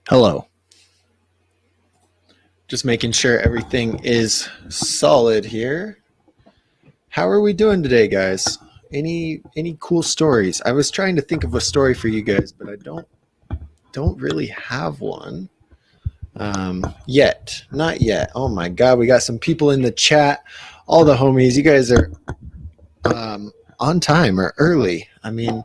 Hello. Just making sure everything is solid here. How are we doing today, guys? Any cool stories? I was trying to think of a story for you guys, but I don't really have one yet. Not yet. Oh my God, we got some people in the chat. All the homies, you guys are on time or early. I mean,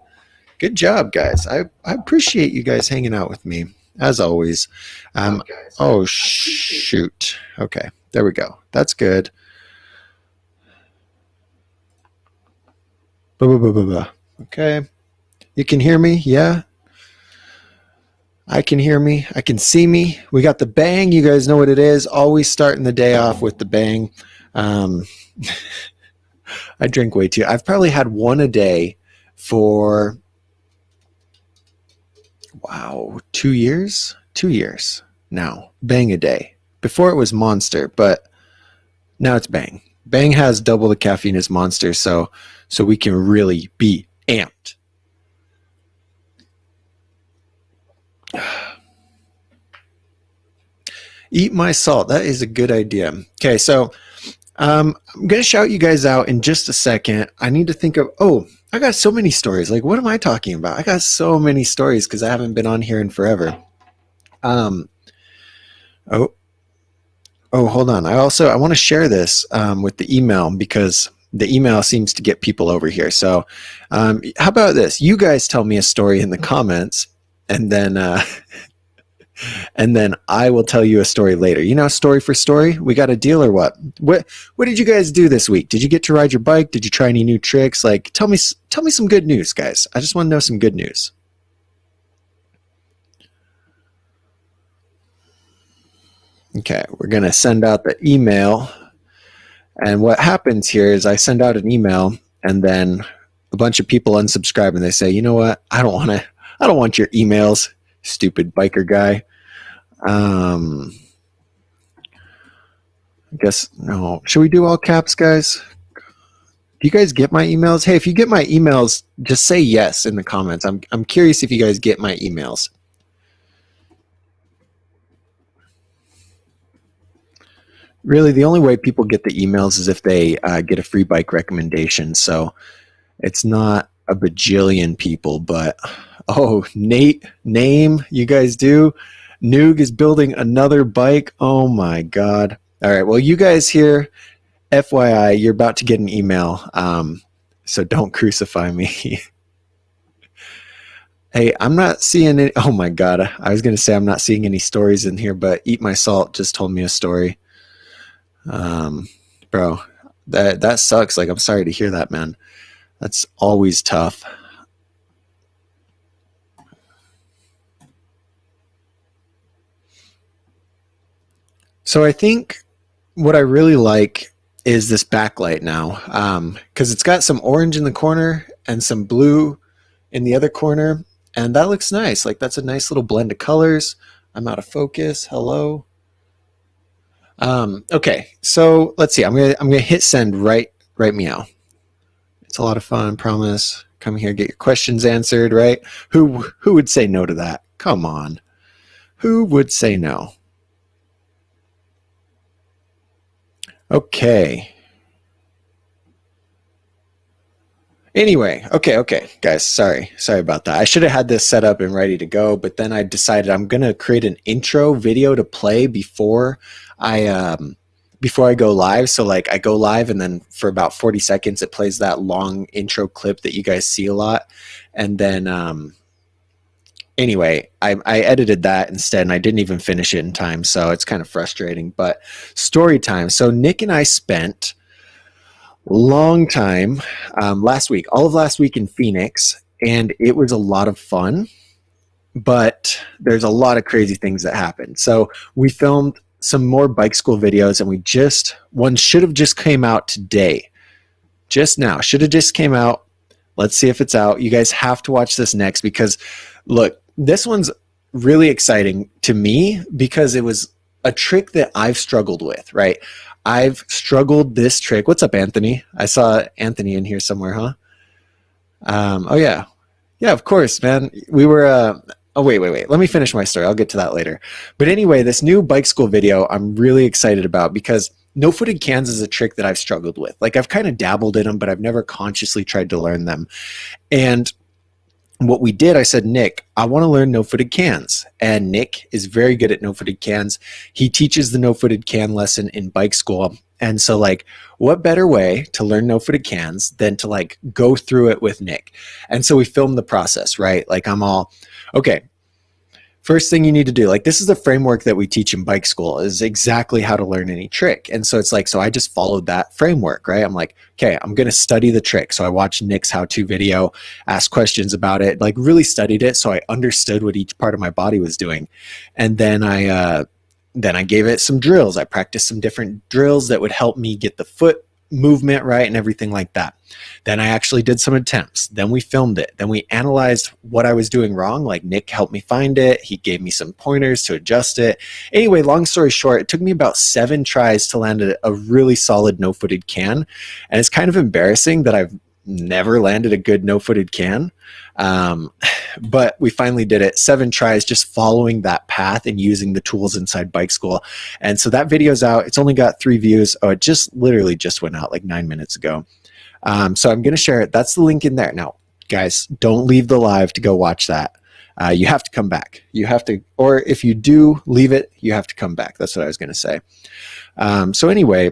good job, guys. I appreciate you guys hanging out with me. As always. Oh, shoot. Okay, there we go. That's good. Okay. You can hear me? Yeah? I can hear me. I can see me. We got the bang. You guys know what it is. Always starting the day off with the bang. I drink way too. I've probably had one a day for, wow, 2 years? 2 years now. Bang a day. Before it was Monster, but now it's Bang. Bang has double the caffeine as Monster, so we can really be amped. Eat my salt. That is a good idea. Okay, so I'm going to shout you guys out in just a second. I need to think of, I got so many stories. Like, what am I talking about? I got so many stories because I haven't been on here in forever. Hold on. I want to share this with the email because the email seems to get people over here. So how about this? You guys tell me a story in the comments, and then I will tell you a story later. You know, story for story. We got a deal or what? What did you guys do this week? Did you get to ride your bike? Did you try any new tricks? Like, tell me some good news, guys. I just want to know some good news. Okay, we're going to send out the email. And what happens here is I send out an email and then a bunch of people unsubscribe and they say, you know what? I don't want your emails, stupid biker guy. I guess, no. Should we do all caps, guys? Do you guys get my emails? Hey, if you get my emails, just say yes in the comments. I'm curious if you guys get my emails. Really, the only way people get the emails is if they get a free bike recommendation. So it's not a bajillion people, but Nate, name, you guys do. Noog is building another bike. Oh my God. All right. Well, you guys here, FYI, you're about to get an email. So don't crucify me. Hey, I'm not seeing it. Oh my God. I was going to say I'm not seeing any stories in here, but Eat My Salt just told me a story. Bro, that sucks. Like, I'm sorry to hear that, man. That's always tough. So I think what I really like is this backlight now, because it's got some orange in the corner and some blue in the other corner, and that looks nice. Like, that's a nice little blend of colors. I'm out of focus. Hello. Okay, so let's see. I'm gonna hit send right meow. It's a lot of fun, promise. Come here, get your questions answered, right? Who would say no to that? Come on. Who would say no? Okay. Anyway, okay, guys, sorry about that. I should have had this set up and ready to go, but then I decided I'm gonna create an intro video to play before I go live. So like I go live and then for about 40 seconds it plays that long intro clip that you guys see a lot, and then anyway, I edited that instead and I didn't even finish it in time, so it's kind of frustrating. But story time. So Nick and I spent long time last week, all of last week in Phoenix, and it was a lot of fun, but there's a lot of crazy things that happened. So we filmed some more bike school videos, and one should have just came out today, just now, should have just came out. Let's see if it's out. You guys have to watch this next, because look, this one's really exciting to me because it was a trick that I've struggled with, right? I've struggled this trick. What's up, Anthony? I saw Anthony in here somewhere, huh? Oh yeah, of course, man. We were Oh, wait. Let me finish my story. I'll get to that later. But anyway, this new bike school video I'm really excited about because no-footed cans is a trick that I've struggled with. Like I've kind of dabbled in them, but I've never consciously tried to learn them. And what we did, I said, Nick, I want to learn no-footed cans. And Nick is very good at no-footed cans. He teaches the no-footed can lesson in bike school. And so like, what better way to learn no-footed cans than to like go through it with Nick? And so we filmed the process, right? Like I'm all, okay, first thing you need to do, like this is the framework that we teach in bike school, is exactly how to learn any trick. And so it's like, so I just followed that framework, right? I'm like, okay, I'm going to study the trick. So I watched Nick's how-to video, asked questions about it, like really studied it. So I understood what each part of my body was doing. And then I gave it some drills. I practiced some different drills that would help me get the foot movement right and everything like that. Then I actually did some attempts. Then we filmed it. Then we analyzed what I was doing wrong. Like Nick helped me find it. He gave me some pointers to adjust it. Anyway, long story short, it took me about 7 tries to land a really solid no-footed can. And it's kind of embarrassing that I've never landed a good no-footed can. But we finally did it. 7 tries, just following that path and using the tools inside bike school. And so that video's out. It's only got 3 views. Oh, it just literally just went out like 9 minutes ago. So I'm going to share it. That's the link in there. Now, guys, don't leave the live to go watch that. You have to come back. You have to, or if you do leave it, you have to come back. That's what I was going to say. So anyway,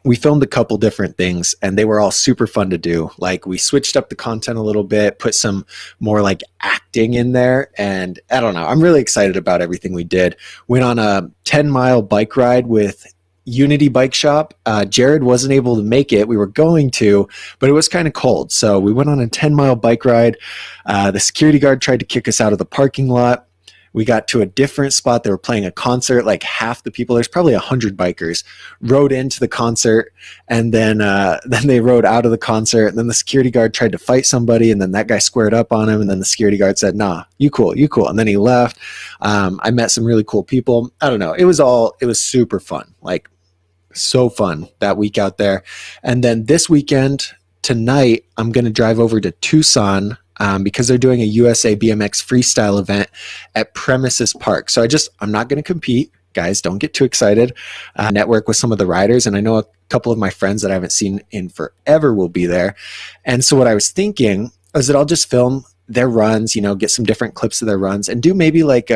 we filmed a couple different things and they were all super fun to do. Like we switched up the content a little bit, put some more like acting in there. And I don't know, I'm really excited about everything we did. Went on a 10-mile bike ride with Unity Bike Shop. Jared wasn't able to make it. We were going to, but it was kind of cold. So we went on a 10-mile bike ride. The security guard tried to kick us out of the parking lot. We got to a different spot. They were playing a concert. Like half the people, there's probably 100 bikers, rode into the concert, and then they rode out of the concert. And then the security guard tried to fight somebody, and then that guy squared up on him. And then the security guard said, "Nah, you cool." And then he left. I met some really cool people. I don't know. It was super fun. Like so fun that week out there. And then this weekend, tonight, I'm going to drive over to Tucson because they're doing a USA BMX freestyle event at Premises Park. So I'm not going to compete. Guys, don't get too excited. Network with some of the riders. And I know a couple of my friends that I haven't seen in forever will be there. And so what I was thinking is that I'll just film their runs, get some different clips of their runs and do maybe like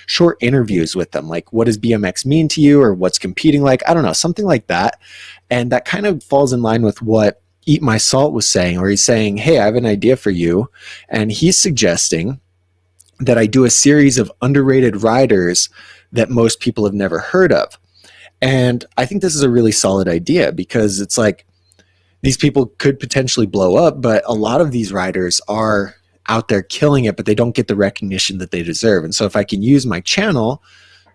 short interviews with them. Like, what does BMX mean to you, or what's competing like? I don't know, something like that. And that kind of falls in line with what Eat My Salt was saying, or he's saying, hey, I have an idea for you. And he's suggesting that I do a series of underrated riders that most people have never heard of. And I think this is a really solid idea because it's like these people could potentially blow up, but a lot of these riders are out there killing it, but they don't get the recognition that they deserve. And so if I can use my channel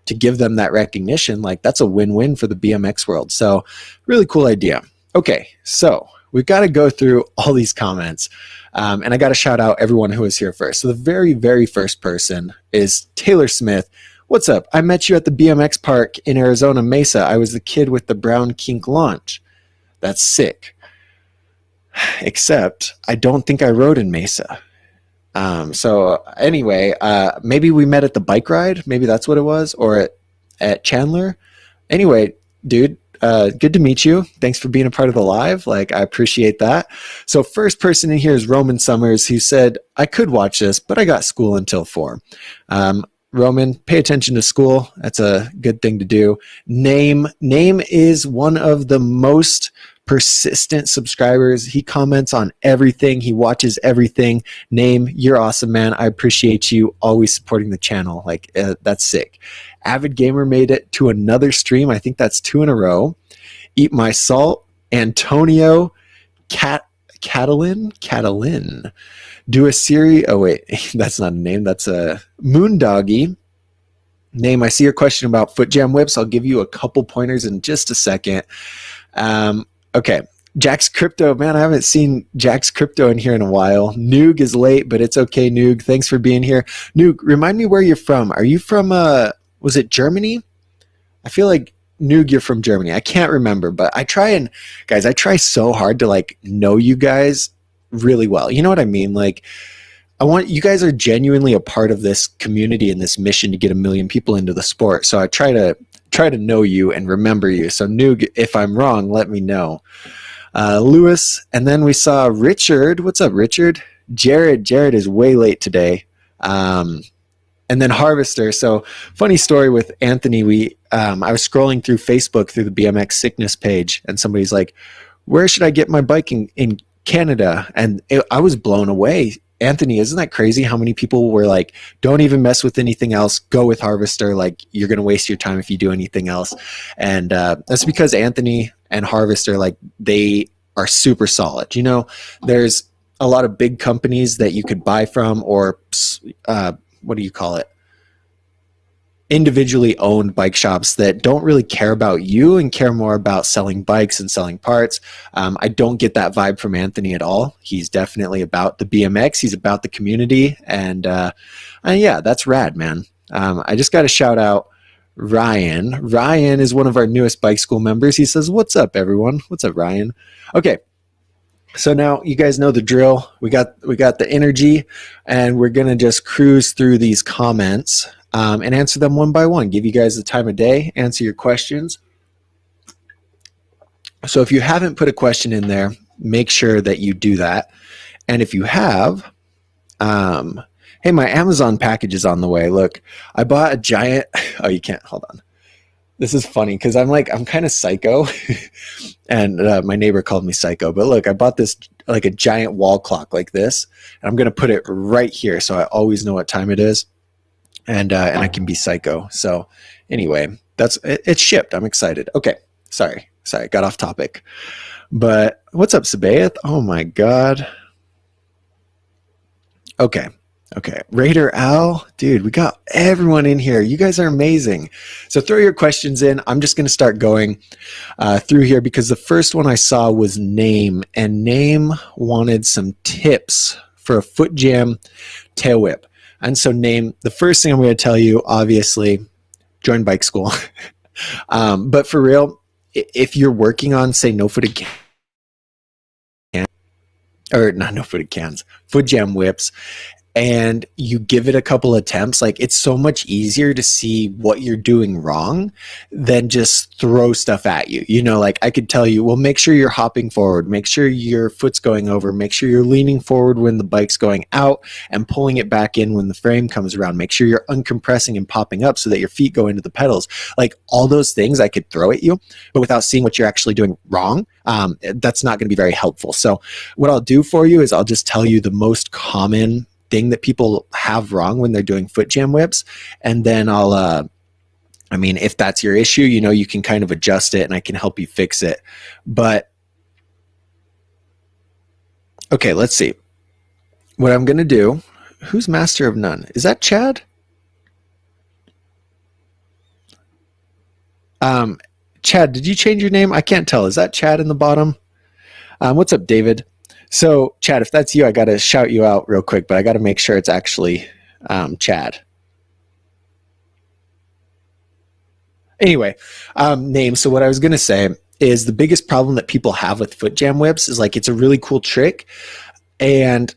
to give them that recognition, like that's a win-win for the BMX world. So really cool idea. Okay, so we've got to go through all these comments. And I got to shout out everyone who was here first. So the very, very first person is Taylor Smith. What's up? I met you at the BMX park in Arizona Mesa. I was the kid with the brown kink launch. That's sick. Except I don't think I rode in Mesa. So anyway, maybe we met at the bike ride. Maybe that's what it was, or at Chandler. Anyway, dude, good to meet you. Thanks for being a part of the live. Like, I appreciate that. So first person in here is Roman Summers, who said, I could watch this, but I got school until 4. Roman, pay attention to school. That's a good thing to do. Name is one of the most persistent subscribers. He comments on everything. He watches everything. Name, you're awesome, man. I appreciate you always supporting the channel. Like, that's sick. Avid Gamer made it to another stream. I think that's 2 in a row. Eat My Salt. Antonio Catalin. Do a series. Oh, wait. That's not a name. That's a Moondoggy. Name, I see your question about foot jam whips. I'll give you a couple pointers in just a second. Okay. Jack's Crypto. Man, I haven't seen Jack's Crypto in here in a while. Noog is late, but it's okay, Noog. Thanks for being here. Noog, remind me where you're from. Are you from, was it Germany? I feel like, Noog, you're from Germany. I can't remember, but I try so hard to like know you guys really well. You know what I mean? Like, want you guys are genuinely a part of this community and this mission to get 1 million people into the sport. So I try to know you and remember you. So Noog, if I'm wrong, let me know. Lewis, and then we saw Richard. What's up, Richard? Jared is way late today. And then Harvester. So funny story with Anthony. I was scrolling through Facebook through the BMX Cygnus page, and somebody's like, where should I get my bike in Canada? And I was blown away. Anthony, isn't that crazy how many people were like, don't even mess with anything else, go with Harvester, like you're going to waste your time if you do anything else. And that's because Anthony and Harvester, like, they are super solid. You know, there's a lot of big companies that you could buy from, or what do you call it? Individually owned bike shops that don't really care about you and care more about selling bikes and selling parts. I don't get that vibe from Anthony at all. He's definitely about the BMX. He's about the community. And yeah, that's rad, man. I just got to shout out Ryan. Ryan is one of our newest bike school members. He says, what's up, everyone? What's up, Ryan? Okay. So now you guys know the drill. We got the energy, and we're going to just cruise through these comments and answer them one by one. Give you guys the time of day, answer your questions. So if you haven't put a question in there, make sure that you do that. And if you have, hey, my Amazon package is on the way. Look, I bought a giant, oh, you can't, hold on. This is funny because I'm kind of psycho, and my neighbor called me psycho. But look, I bought this like a giant wall clock like this, and I'm gonna put it right here so I always know what time it is, and I can be psycho. So anyway, it's shipped. I'm excited. Okay, sorry, got off topic. But what's up, Sabaeth? Oh my God. Okay. Raider Al, dude, we got everyone in here. You guys are amazing. So throw your questions in. I'm just going to start going through here because the first one I saw was Name, and Name wanted some tips for a foot jam tail whip. And so Name, the first thing I'm going to tell you, obviously, join bike school. But for real, if you're working on, say, no-footed cans, or not no-footed cans, foot jam whips, and you give it a couple attempts, like, it's so much easier to see what you're doing wrong than just throw stuff at you. You know, like I could tell you, well, make sure you're hopping forward, make sure your foot's going over, make sure you're leaning forward when the bike's going out and pulling it back in when the frame comes around, make sure you're uncompressing and popping up so that your feet go into the pedals. Like, all those things I could throw at you, but without seeing what you're actually doing wrong, that's not going to be very helpful. So what I'll do for you is I'll just tell you the most common thing that people have wrong when they're doing foot jam whips, and then I'll if that's your issue, you know, you can kind of adjust it and I can help you fix it. But okay, let's see what I'm gonna do. Who's Master of None? Is that Chad? Chad, did you change your name? I can't tell. Is that Chad in the bottom? What's up, David? So, Chad, if that's you, I got to shout you out real quick, but I got to make sure it's actually Chad. Anyway, Name. So what I was going to say is the biggest problem that people have with foot jam whips is, like, it's a really cool trick, and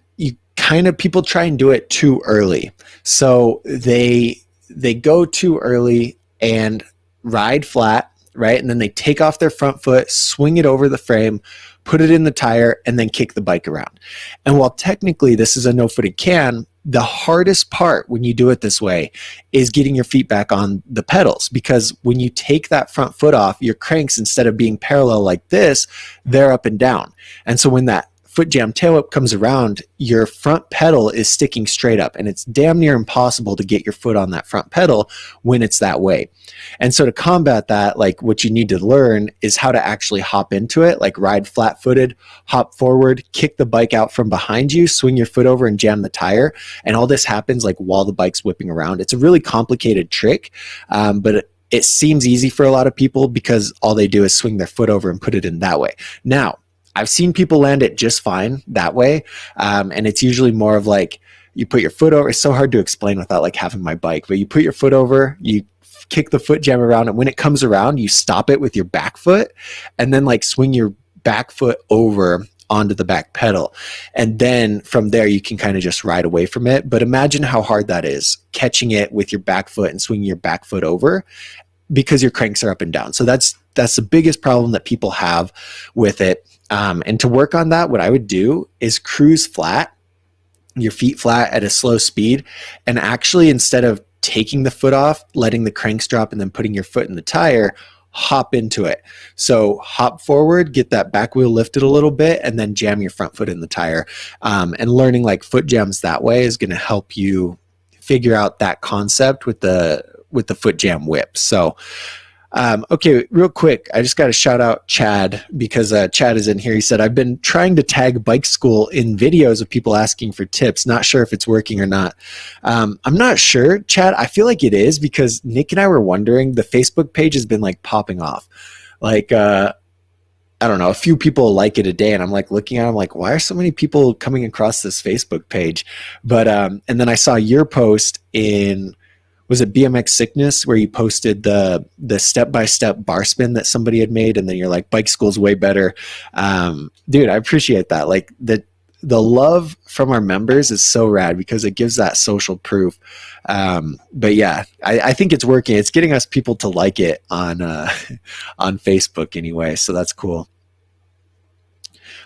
people try and do it too early. So they go too early and ride flat, right? And then they take off their front foot, swing it over the frame, put it in the tire, and then kick the bike around. And while technically this is a no-footed can, the hardest part when you do it this way is getting your feet back on the pedals, because when you take that front foot off, your cranks, instead of being parallel like this, they're up and down. And so when that foot jam tail whip comes around, your front pedal is sticking straight up, and it's damn near impossible to get your foot on that front pedal when it's that way. And so to combat that, like, what you need to learn is how to actually hop into it, like ride flat-footed, hop forward, kick the bike out from behind you, swing your foot over and jam the tire. And all this happens like while the bike's whipping around. It's a really complicated trick, but it seems easy for a lot of people because all they do is swing their foot over and put it in that way. Now, I've seen people land it just fine that way, and it's usually more of like, you put your foot over. It's so hard to explain without like having my bike, but you put your foot over, you kick the foot jam around, and when it comes around, you stop it with your back foot, and then like swing your back foot over onto the back pedal. And then from there, you can kind of just ride away from it. But imagine how hard that is, catching it with your back foot and swinging your back foot over, because your cranks are up and down. So that's the biggest problem that people have with it. And to work on that, what I would do is cruise flat, your feet flat at a slow speed. And actually, instead of taking the foot off, letting the cranks drop, and then putting your foot in the tire, hop into it. So hop forward, get that back wheel lifted a little bit, and then jam your front foot in the tire. And learning like foot jams that way is going to help you figure out that concept with the foot jam whip. So, okay, real quick, I just got to shout out Chad, because Chad is in here. He said, I've been trying to tag bike school in videos of people asking for tips. Not sure if it's working or not. I'm not sure, Chad. I feel like it is, because Nick and I were wondering, the Facebook page has been like popping off. Like, I don't know, a few people like it a day, and I'm like looking at it, I'm like, why are so many people coming across this Facebook page? But and then I saw your post in, was it BMX Cygnus, where you posted the step-by-step bar spin that somebody had made, and then you're like, bike school's way better. Dude, I appreciate that. Like the love from our members is so rad, because it gives that social proof. But yeah, I think it's working. It's getting us people to like it on on Facebook anyway, so that's cool.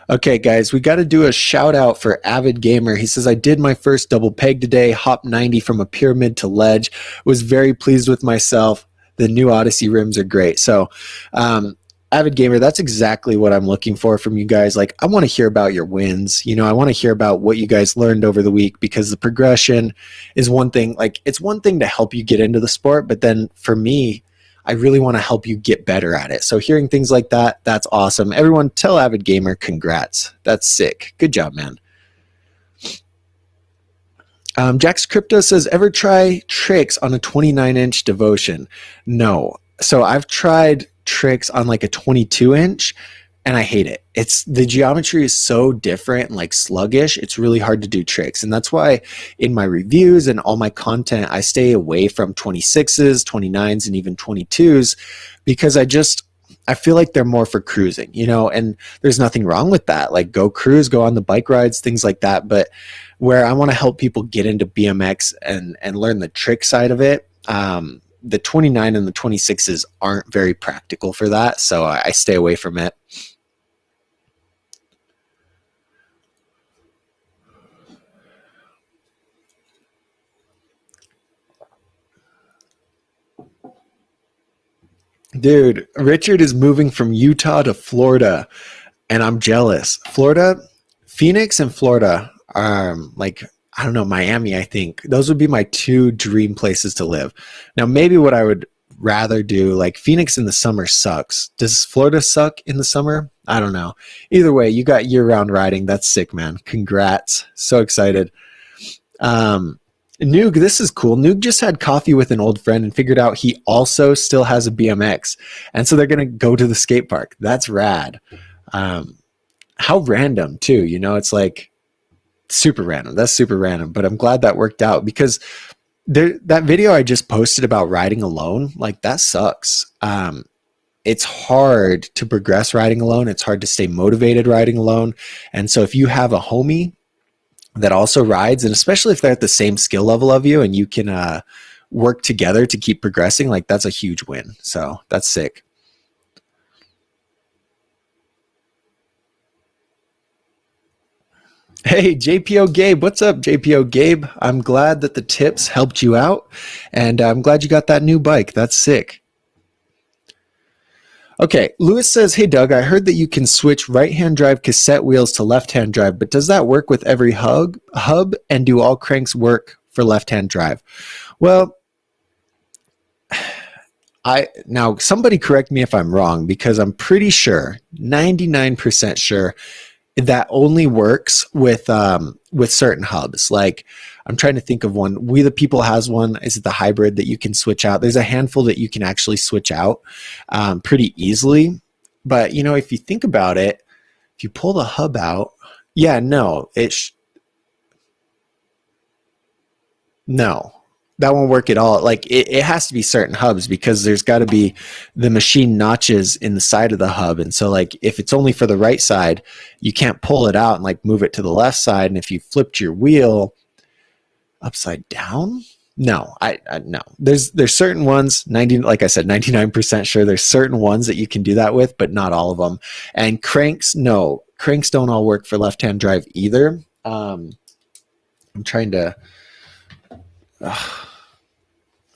Okay, guys, we got to do a shout out for Avid Gamer. He says, I did my first double peg today, hop 90 from a pyramid to ledge. Was very pleased with myself. The new Odyssey rims are great. So, Avid Gamer, that's exactly what I'm looking for from you guys. Like, I want to hear about your wins. You know, I want to hear about what you guys learned over the week, because the progression is one thing. Like, it's one thing to help you get into the sport, but then for me, I really want to help you get better at it. So hearing things like that, that's awesome. Everyone tell Avid Gamer, congrats. That's sick. Good job, man. Jax Crypto says, ever try tricks on a 29-inch Devotion? No. So I've tried tricks on like a 22-inch, and I hate it. The geometry is so different and like sluggish. It's really hard to do tricks. And that's why in my reviews and all my content, I stay away from 26s, 29s, and even 22s, because I feel like they're more for cruising, you know, and there's nothing wrong with that. Like, go cruise, go on the bike rides, things like that. But where I want to help people get into BMX and learn the trick side of it, the 29 and the 26s aren't very practical for that. So I stay away from it. Dude, Richard is moving from Utah to Florida, and I'm jealous. Florida, Phoenix and Florida are like, I don't know, Miami, I think. Those would be my two dream places to live. Now, maybe what I would rather do, like, Phoenix in the summer sucks. Does Florida suck in the summer? I don't know. Either way, you got year-round riding. That's sick, man. Congrats. So excited. Noog, this is cool. Noog just had coffee with an old friend and figured out he also still has a BMX. And so they're going to go to the skate park. That's rad. How random, too. You know, it's like super random. That's super random. But I'm glad that worked out, because that video I just posted about riding alone, like, that sucks. It's hard to progress riding alone. It's hard to stay motivated riding alone. And so if you have a homie that also rides, and especially if they're at the same skill level of you, and you can work together to keep progressing, like, that's a huge win. So that's sick. Hey, JPO Gabe, what's up, JPO Gabe? I'm glad that the tips helped you out, and I'm glad you got that new bike. That's sick. Okay, Lewis says, hey, Doug, I heard that you can switch right-hand drive cassette wheels to left-hand drive, but does that work with every hub, and do all cranks work for left-hand drive? Well, now somebody correct me if I'm wrong, because I'm pretty sure, 99% sure, that only works with certain hubs. Like, I'm trying to think of one. We the People has one. Is it the hybrid that you can switch out? There's a handful that you can actually switch out pretty easily. But, you know, if you think about it, if you pull the hub out, yeah, no, no. that won't work at all. Like it has to be certain hubs because there's got to be the machine notches in the side of the hub. And so like if it's only for the right side, you can't pull it out and like move it to the left side. And if you flipped your wheel upside down, no, I no. There's certain ones, like I said, 99% sure there's certain ones that you can do that with, but not all of them. And cranks, no, cranks don't all work for left-hand drive either. I'm trying to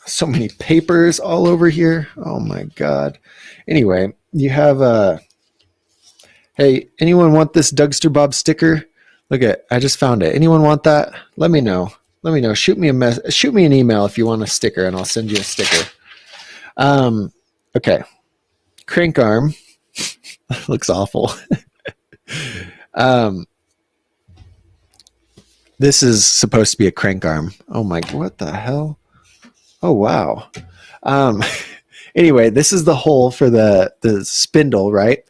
so many papers all over here. Oh my God. Anyway, you have hey, anyone want this Dougster Bob sticker? Look at, I just found it. Anyone want that? Let me know. Let me know. Shoot me an email if you want a sticker and I'll send you a sticker. Okay. Crank arm. Looks awful. This is supposed to be a crank arm. Oh my, what the hell? Oh, wow. Anyway, this is the hole for the spindle, right?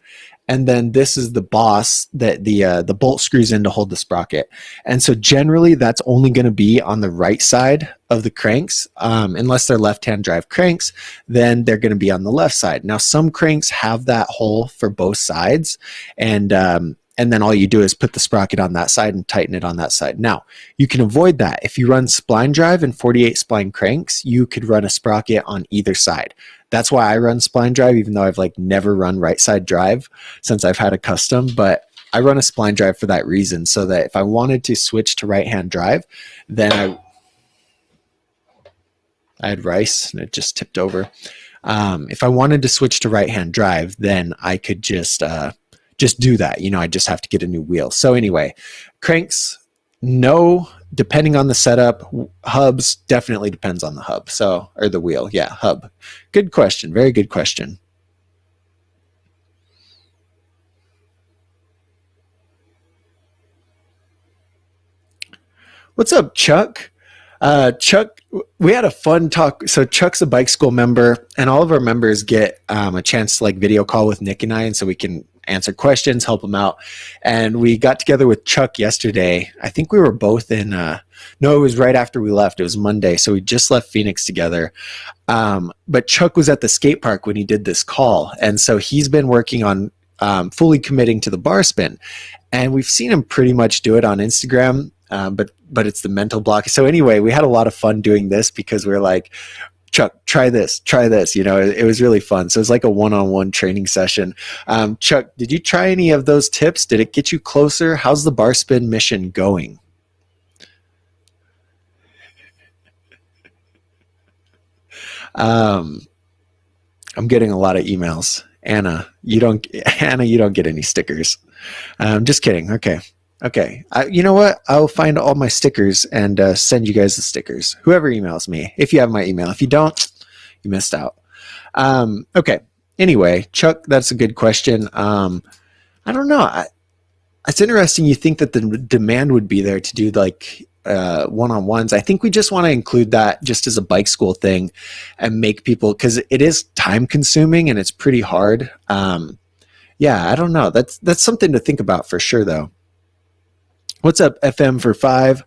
And then this is the boss that the bolt screws in to hold the sprocket. And so generally that's only going to be on the right side of the cranks. Unless they're left-hand drive cranks, then they're going to be on the left side. Now some cranks have that hole for both sides, and then all you do is put the sprocket on that side and tighten it on that side. Now, you can avoid that. If you run spline drive and 48 spline cranks, you could run a sprocket on either side. That's why I run spline drive, even though I've like never run right side drive since I've had a custom, but I run a spline drive for that reason, so that if I wanted to switch to right-hand drive, then I had rice and it just tipped over. If I wanted to switch to right-hand drive, then I could just do that. You know, I just have to get a new wheel. So anyway, cranks, no, depending on the setup. Hubs definitely depends on the hub. So, or the wheel. Yeah, hub. Good question. Very good question. What's up, Chuck? Chuck, we had a fun talk. So Chuck's a bike school member, and all of our members get a chance to like video call with Nick and I, and so we can answer questions, help them out. And we got together with Chuck yesterday. I think we were both in, no, it was right after we left. It was Monday. So we just left Phoenix together. But Chuck was at the skate park when he did this call. And so he's been working on fully committing to the bar spin. And we've seen him pretty much do it on Instagram. But it's the mental block. So anyway, we had a lot of fun doing this because we were like, Chuck, try this, you know, it was really fun. So it was like a one-on-one training session. Chuck, did you try any of those tips? Did it get you closer? How's the bar spin mission going? I'm getting a lot of emails. Anna, you don't get any stickers. Just kidding. Okay. You know what? I'll find all my stickers and send you guys the stickers. Whoever emails me, if you have my email. If you don't, you missed out. Okay. Anyway, Chuck, that's a good question. I don't know. It's interesting. You think that the demand would be there to do like one-on-ones. I think we just want to include that just as a bike school thing and make people, because it is time consuming and it's pretty hard. Yeah, I don't know. That's something to think about for sure, though. What's up, FM for 5?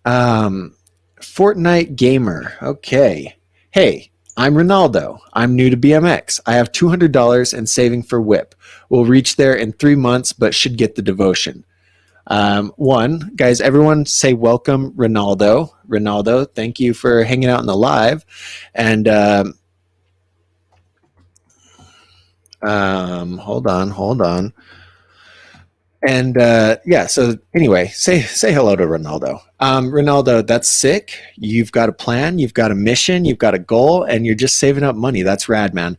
Fortnite Gamer. Okay. Hey, I'm Ronaldo. I'm new to BMX. I have $200 and saving for whip. We'll reach there in 3 months, but should get the devotion. Guys, everyone say welcome, Ronaldo. Ronaldo, thank you for hanging out in the live. And hold on. And yeah, so anyway, say hello to Ronaldo. Ronaldo, that's sick. You've got a plan, you've got a mission, you've got a goal, and you're just saving up money. That's rad, man.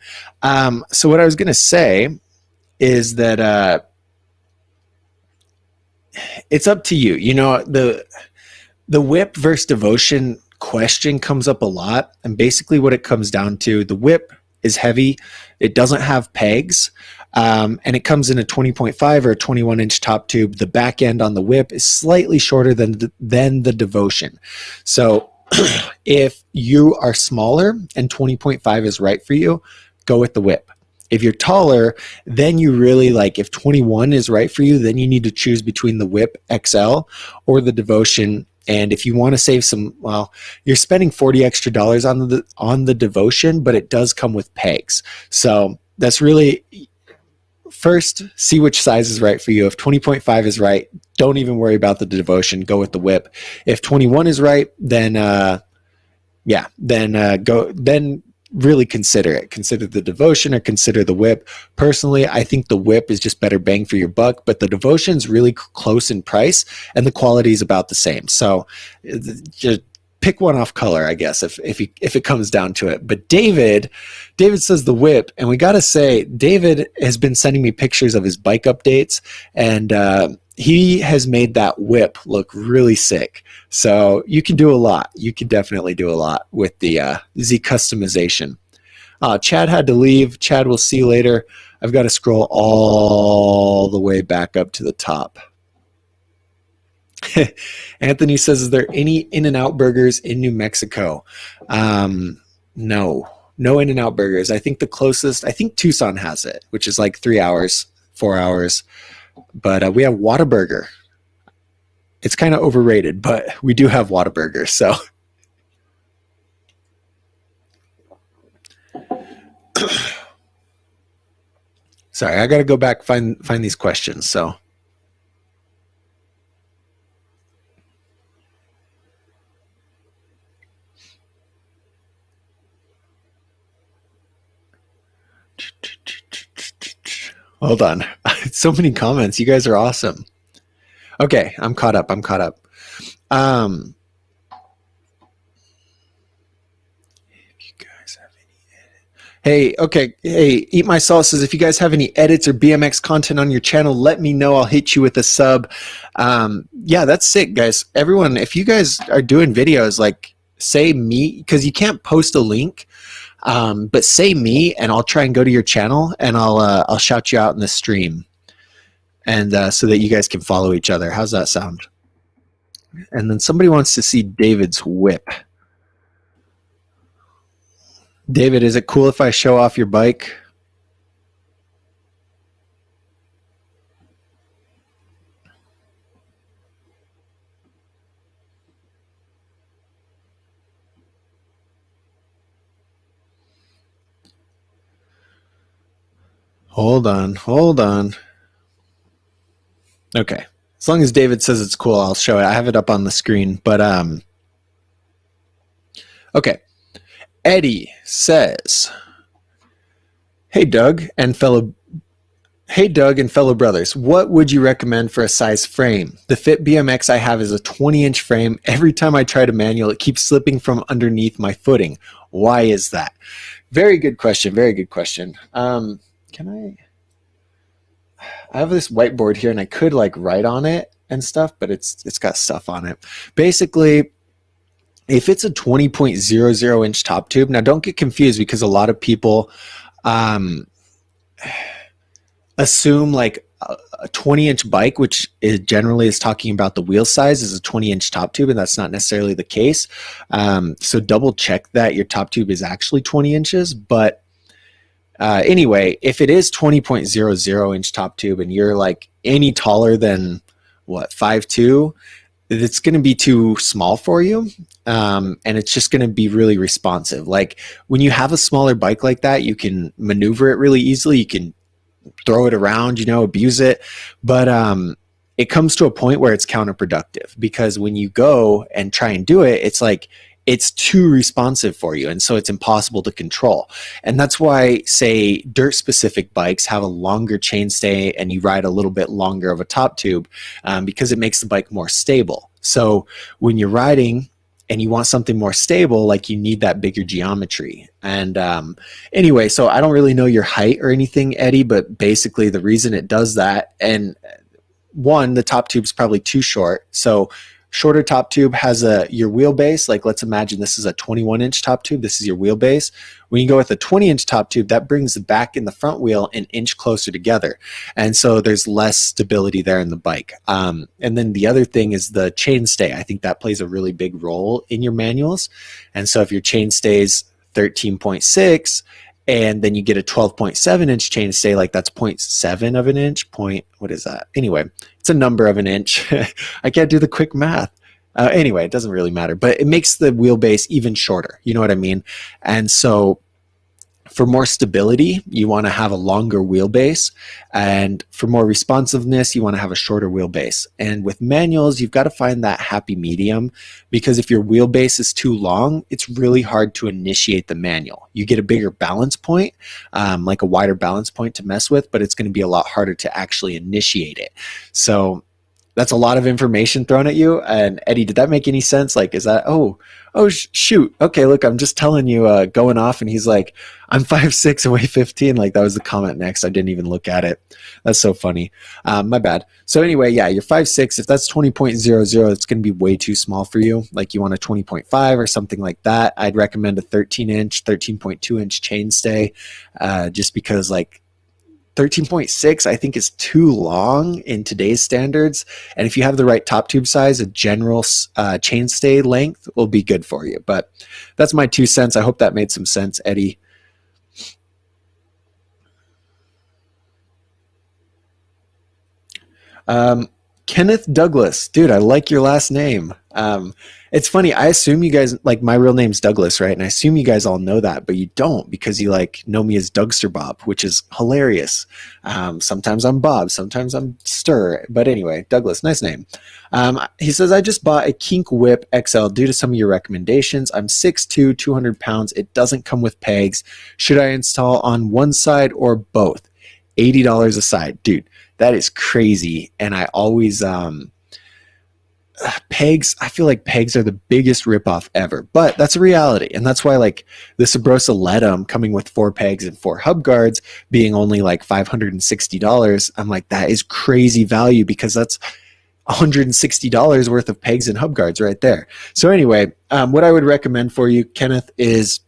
So what I was gonna say is that it's up to you. You know, the whip versus devotion question comes up a lot, and basically what it comes down to, the whip is heavy. It doesn't have pegs. And it comes in a 20.5 or a 21-inch top tube. The back end on the whip is slightly shorter than the devotion. So if you are smaller and 20.5 is right for you, go with the whip. If you're taller, then you really like, if 21 is right for you, then you need to choose between the whip XL or the devotion And if you want to save some, well, you're spending $40 extra on the devotion, but it does come with pegs. So that's really, first, see which size is right for you. If 20.5 is right, don't even worry about the devotion. Go with the whip. If 21 is right, then then really consider it. Consider the devotion or consider the whip. Personally, I think the whip is just better bang for your buck, but the devotion is really close in price and the quality is about the same. So just pick one off color, I guess, if it comes down to it. But David says the whip, and we got to say, David has been sending me pictures of his bike updates, and he has made that whip look really sick. So you can do a lot. You can definitely do a lot with the Z customization. Chad had to leave. Chad, we'll see you later. I've got to scroll all the way back up to the top. Anthony says, is there any In-N-Out burgers in New Mexico? No In-N-Out burgers. I think the closest, I think Tucson has it, which is like 3 hours, 4 hours. But we have Whataburger. It's kind of overrated, but we do have Whataburger. So sorry, I got to go back find these questions. So hold on. So many comments. You guys are awesome. Okay, I'm caught up. Hey, Eat My Salt says, if you guys have any edits or BMX content on your channel, let me know. I'll hit you with a sub. Yeah, that's sick, guys. Everyone, if you guys are doing videos, like, say me, because you can't post a link, but say me, and I'll try and go to your channel, and I'll shout you out in the stream, and so that you guys can follow each other. How's that sound? And then somebody wants to see David's whip. David, is it cool if I show off your bike? Hold on. Okay. As long as David says it's cool, I'll show it. I have it up on the screen, but okay. Eddie says, Hey Doug and fellow brothers, what would you recommend for a size frame? The Fit BMX I have is a 20-inch frame. Every time I try to manual, it keeps slipping from underneath my footing. Why is that? Very good question. I have this whiteboard here, and I could like write on it and stuff, but it's got stuff on it. Basically, if it's a 20.00 inch top tube, now don't get confused, because a lot of people assume like a 20-inch bike, which is generally is talking about the wheel size, is a 20-inch top tube, and that's not necessarily the case. So double check that your top tube is actually 20 inches. But anyway, if it is 20.00 inch top tube and you're like any taller than 5'2", it's going to be too small for you. And it's just going to be really responsive. Like when you have a smaller bike like that, you can maneuver it really easily. You can throw it around, abuse it. But it comes to a point where it's counterproductive, because when you go and try and do it, it's like it's too responsive for you, and so it's impossible to control. And that's why, say, dirt specific bikes have a longer chainstay and you ride a little bit longer of a top tube, because it makes the bike more stable. So when you're riding and you want something more stable, like, you need that bigger geometry. And anyway, so I don't really know your height or anything, Eddie, but basically the reason it does that, and one, the top tube's probably too short. So shorter top tube has your wheelbase. Like, let's imagine this is a 21-inch top tube. This is your wheelbase. When you go with a 20-inch top tube, that brings the back and the front wheel an inch closer together. And so there's less stability there in the bike. And then the other thing is the chainstay. I think that plays a really big role in your manuals. And so if your chainstay's 13.6, and then you get a 12.7-inch chainstay, like that's 0.7 of an inch. What is that? Anyway, it's a number of an inch. I can't do the quick math. Anyway, it doesn't really matter, but it makes the wheelbase even shorter. You know what I mean? And so for more stability, you want to have a longer wheelbase. And for more responsiveness, you want to have a shorter wheelbase. And with manuals, you've got to find that happy medium, because if your wheelbase is too long, it's really hard to initiate the manual. You get a bigger balance point, like a wider balance point to mess with, but it's going to be a lot harder to actually initiate it. So that's a lot of information thrown at you. And Eddie, did that make any sense? Like, is that, shoot. Okay, look, I'm just telling you, going off. And he's like, I'm 5'6" and weigh 15. Like, that was the comment next. I didn't even look at it. That's so funny. My bad. So anyway, yeah, you're 5'6". If that's 20.00, it's going to be way too small for you. Like, you want a 20.5 or something like that. I'd recommend a 13.2 inch chainstay, just because, like, 13.6 I think is too long in today's standards, and if you have the right top tube size, a general chainstay length will be good for you. But that's my 2 cents. I hope that made some sense, Eddie. Kenneth Douglas, dude, I like your last name. It's funny. I assume you guys, like, my real name's Douglas, right? And I assume you guys all know that, but you don't, because you like know me as Dougster Bob, which is hilarious. Sometimes I'm Bob, sometimes I'm Stir. But anyway, Douglas, nice name. He says, I just bought a Kink Whip XL due to some of your recommendations. I'm 6'2", 200 pounds. It doesn't come with pegs. Should I install on one side or both? $80 a side. Dude, that is crazy. And I always... pegs, I feel like pegs are the biggest ripoff ever, but that's a reality. And that's why, like, the Subrosa Letum coming with 4 pegs and 4 hub guards being only like $560, I'm like, that is crazy value, because that's $160 worth of pegs and hub guards right there. So anyway, what I would recommend for you, Kenneth, is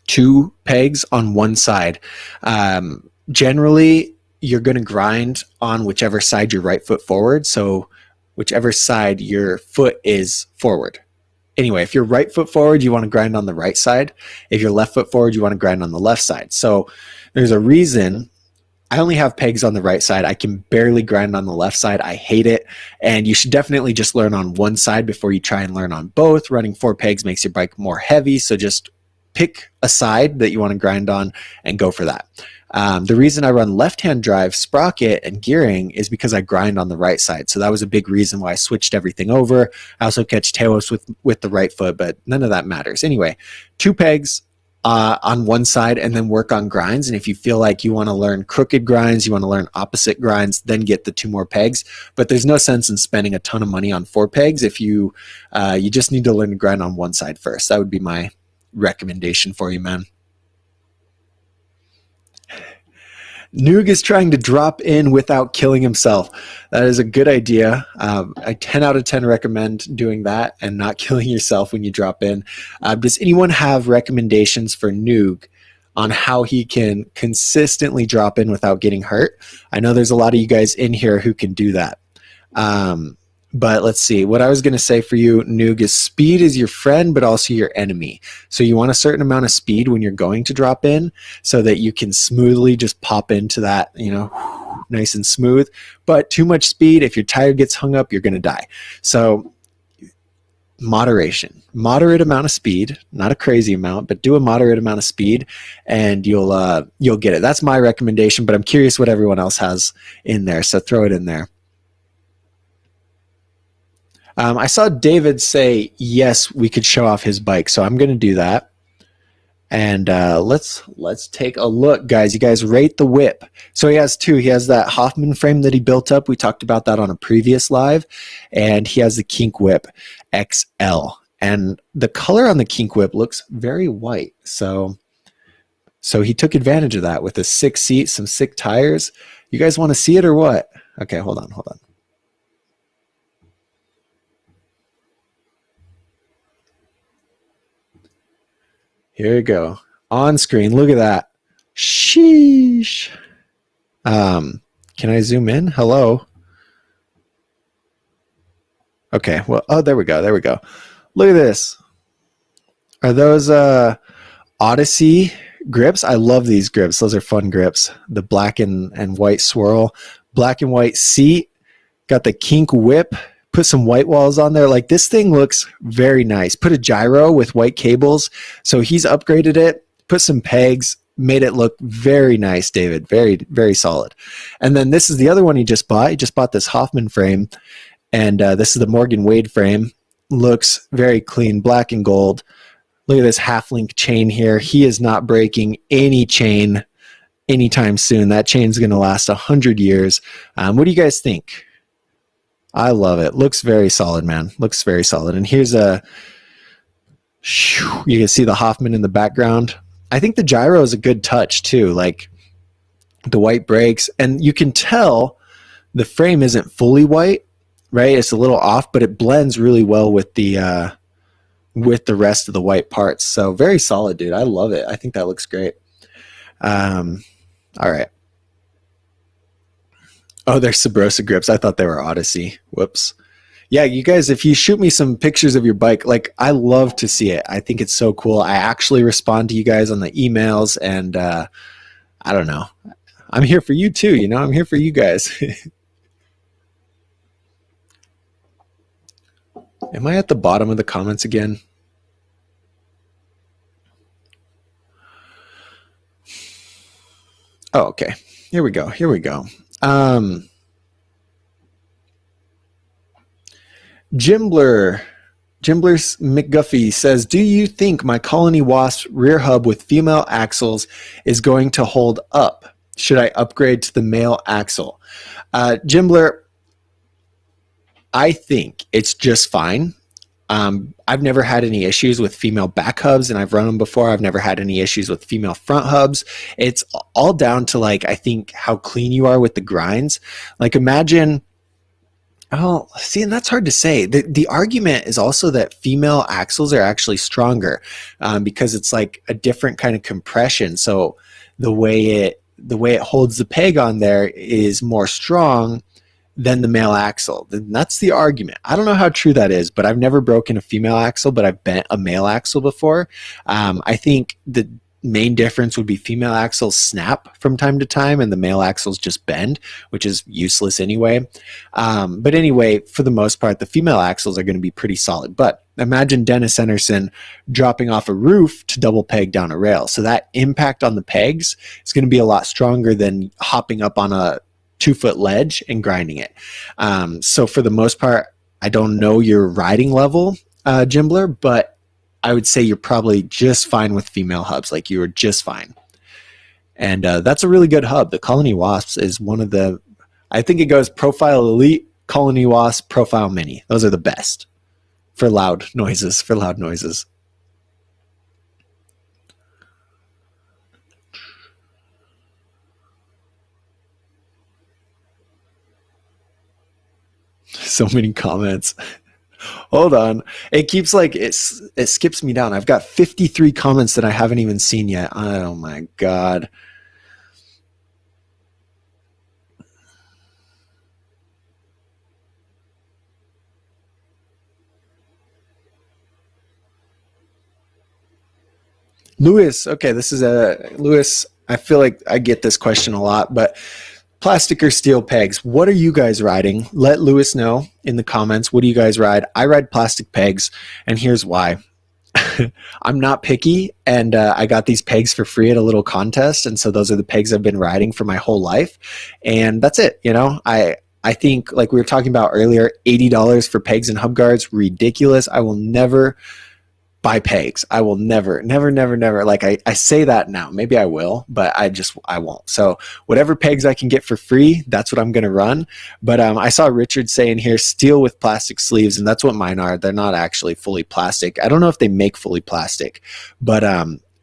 2 pegs on one side. Generally, you're going to grind on whichever side your right foot forward. So whichever side your foot is forward. Anyway, if you're right foot forward, you want to grind on the right side. If you're left foot forward, you want to grind on the left side. So there's a reason I only have pegs on the right side. I can barely grind on the left side. I hate it. And you should definitely just learn on one side before you try and learn on both. Running 4 pegs makes your bike more heavy. So just pick a side that you want to grind on and go for that. The reason I run left-hand drive, sprocket, and gearing is because I grind on the right side. So that was a big reason why I switched everything over. I also catch tail whips with the right foot, but none of that matters. Anyway, 2 pegs on one side, and then work on grinds. And if you feel like you want to learn crooked grinds, you want to learn opposite grinds, then get the 2 more pegs. But there's no sense in spending a ton of money on 4 pegs if you just need to learn to grind on one side first. That would be my recommendation for you, man. Noog is trying to drop in without killing himself. That is a good idea. I 10 out of 10 recommend doing that and not killing yourself when you drop in. Does anyone have recommendations for Noog on how he can consistently drop in without getting hurt? I know there's a lot of you guys in here who can do that. But let's see. What I was going to say for you, Noog, is speed is your friend, but also your enemy. So you want a certain amount of speed when you're going to drop in so that you can smoothly just pop into that, nice and smooth. But too much speed, if your tire gets hung up, you're going to die. So moderation, moderate amount of speed, not a crazy amount, but do a moderate amount of speed and you'll get it. That's my recommendation, but I'm curious what everyone else has in there. So throw it in there. I saw David say, yes, we could show off his bike. So I'm going to do that. And let's take a look, guys. You guys rate the whip. So he has 2. He has that Hoffman frame that he built up. We talked about that on a previous live. And he has the Kink Whip XL. And the color on the Kink Whip looks very white. So he took advantage of that with a 6 seat, some sick tires. You guys want to see it or what? Okay, hold on. Here we go. On screen. Look at that. Sheesh. Can I zoom in? Hello. Okay. Well, there we go. Look at this. Are those Odyssey grips? I love these grips. Those are fun grips. The black and white swirl. Black and white seat. Got the Kink Whip put some white walls on there. Like, this thing looks very nice. Put a gyro with white cables. So he's upgraded it, put some pegs, made it look very nice, David. Very, very solid. And then this is the other one he just bought. He just bought this Hoffman frame. And this is the Morgan Wade frame. Looks very clean, black and gold. Look at this half link chain here. He is not breaking any chain anytime soon. That chain's going to last 100 years. What do you guys think? I love it. Looks very solid, man. Looks very solid. And here's you can see the Hoffman in the background. I think the gyro is a good touch too, like the white brakes. And you can tell the frame isn't fully white, right? It's a little off, but it blends really well with the rest of the white parts. So very solid, dude. I love it. I think that looks great. All right. Oh, they're Subrosa Grips. I thought they were Odyssey. Whoops. Yeah, you guys, if you shoot me some pictures of your bike, like, I love to see it. I think it's so cool. I actually respond to you guys on the emails, and I don't know. I'm here for you too, I'm here for you guys. Am I at the bottom of the comments again? Oh, okay. Here we go. Jimbler McGuffey says, do you think my Colony Wasp rear hub with female axles is going to hold up? Should I upgrade to the male axle? Jimbler, I think it's just fine. I've never had any issues with female back hubs, and I've run them before. I've never had any issues with female front hubs. It's all down to, like, I think how clean you are with the grinds. Like, imagine, see, and that's hard to say. The argument is also that female axles are actually stronger because it's like a different kind of compression. So the way it holds the peg on there is more strong than the male axle. That's the argument. I don't know how true that is, but I've never broken a female axle, but I've bent a male axle before. I think the main difference would be female axles snap from time to time and the male axles just bend, which is useless anyway. But anyway, for the most part, the female axles are going to be pretty solid. But imagine Dennis Enderson dropping off a roof to double peg down a rail. So that impact on the pegs is going to be a lot stronger than hopping up on a 2-foot ledge and grinding it. So for the most part, I don't know your riding level, Jimbler, but I would say you're probably just fine with female hubs. Like, you were just fine. And that's a really good hub. The Colony Wasps is one of the, I think it goes Profile Elite, Colony Wasp, Profile Mini. Those are the best for loud noises, So many comments. Hold on. It keeps like, it skips me down. I've got 53 comments that I haven't even seen yet. Oh my God. Lewis. Okay. This is Lewis. I feel like I get this question a lot, but plastic or steel pegs, what are you guys riding? Let Lewis know in the comments. What do you guys ride? I ride plastic pegs, and here's why. I'm not picky, and I got these pegs for free at a little contest, and so those are the pegs I've been riding for my whole life, and that's it. I think, like we were talking about earlier, $80 for pegs and hub guards, ridiculous. I will never buy pegs. I will never. Like, I say that now. Maybe I will, but I won't. So whatever pegs I can get for free, that's what I'm going to run. But I saw Richard saying here, steel with plastic sleeves, and that's what mine are. They're not actually fully plastic. I don't know if they make fully plastic, but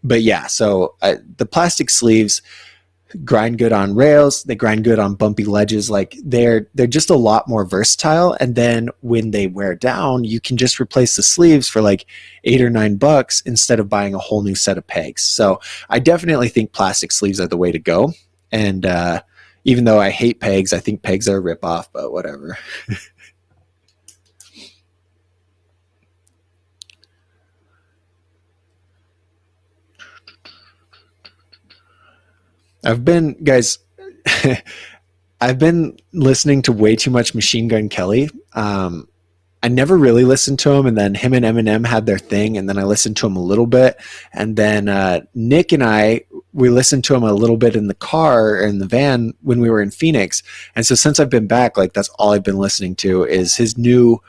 yeah. So the plastic sleeves grind good on rails. They grind good on bumpy ledges. Like, they're just a lot more versatile. And then when they wear down, you can just replace the sleeves for like $8 or $9 instead of buying a whole new set of pegs. So I definitely think plastic sleeves are the way to go. And even though I hate pegs, I think pegs are a ripoff, but whatever. I've been listening to way too much Machine Gun Kelly. I never really listened to him, and then him and Eminem had their thing, and then I listened to him a little bit, and then Nick and we listened to him a little bit in the car or in the van when we were in Phoenix. And so since I've been back, like that's all I've been listening to is his new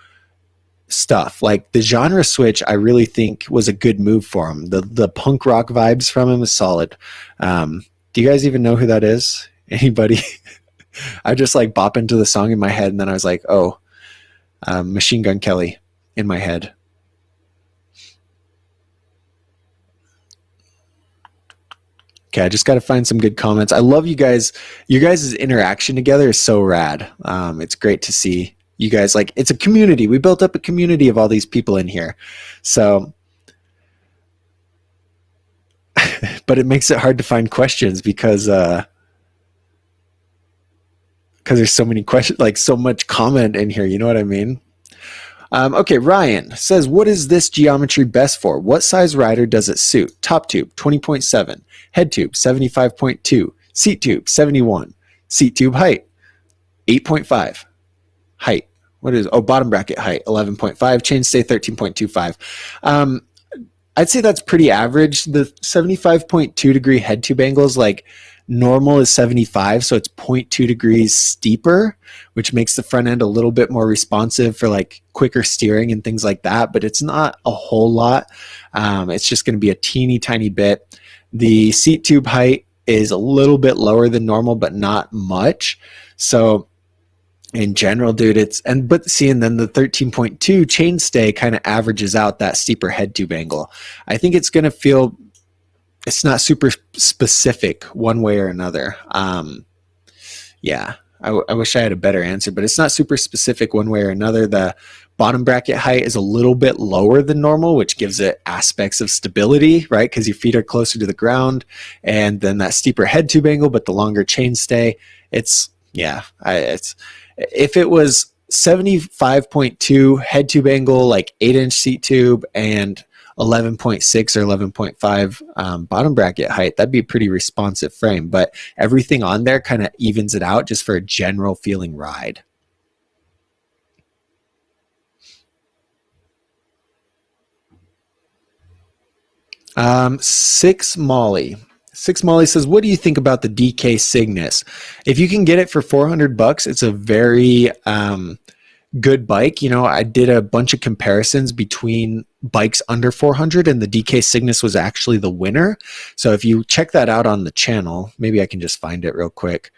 stuff. Like the genre switch, I really think was a good move for him. The punk rock vibes from him is solid. Do you guys even know who that is? Anybody? I just like bop into the song in my head, and then I was like, oh, Machine Gun Kelly in my head. Okay, I just got to find some good comments. I love you guys. You guys' interaction together is so rad. It's great to see you guys. Like, it's a community. We built up a community of all these people in here. So, but it makes it hard to find questions because there's so many questions, like so much comment in here. You know what I mean? Okay, Ryan says, what is this geometry best for? What size rider does it suit? Top tube, 20.7. Head tube, 75.2. Seat tube, 71. Seat tube height, 8.5. Height, what is, bottom bracket height, 11.5. Chainstay, 13.25. I'd say that's pretty average. The 75.2 degree head tube angle is like, normal is 75, so it's 0.2 degrees steeper, which makes the front end a little bit more responsive for like quicker steering and things like that, but it's not a whole lot. It's just going to be a teeny tiny bit. The seat tube height is a little bit lower than normal, but not much. So in general, dude, and then the 13.2 chainstay kind of averages out that steeper head tube angle. I think it's going to feel, it's not super specific one way or another. Yeah, I wish I had a better answer, but it's not super specific one way or another. The bottom bracket height is a little bit lower than normal, which gives it aspects of stability, right? Because your feet are closer to the ground, and then that steeper head tube angle, but the longer chainstay. If it was 75.2 head tube angle, like 8-inch seat tube, and 11.6 or 11.5 bottom bracket height, that'd be a pretty responsive frame, but everything on there kind of evens it out just for a general feeling ride. Six Molly says, what do you think about the DK Cygnus? If you can get it for $400, it's a very good bike. You know, I did a bunch of comparisons between bikes under 400, and the DK Cygnus was actually the winner. So if you check that out on the channel, maybe I can just find it real quick.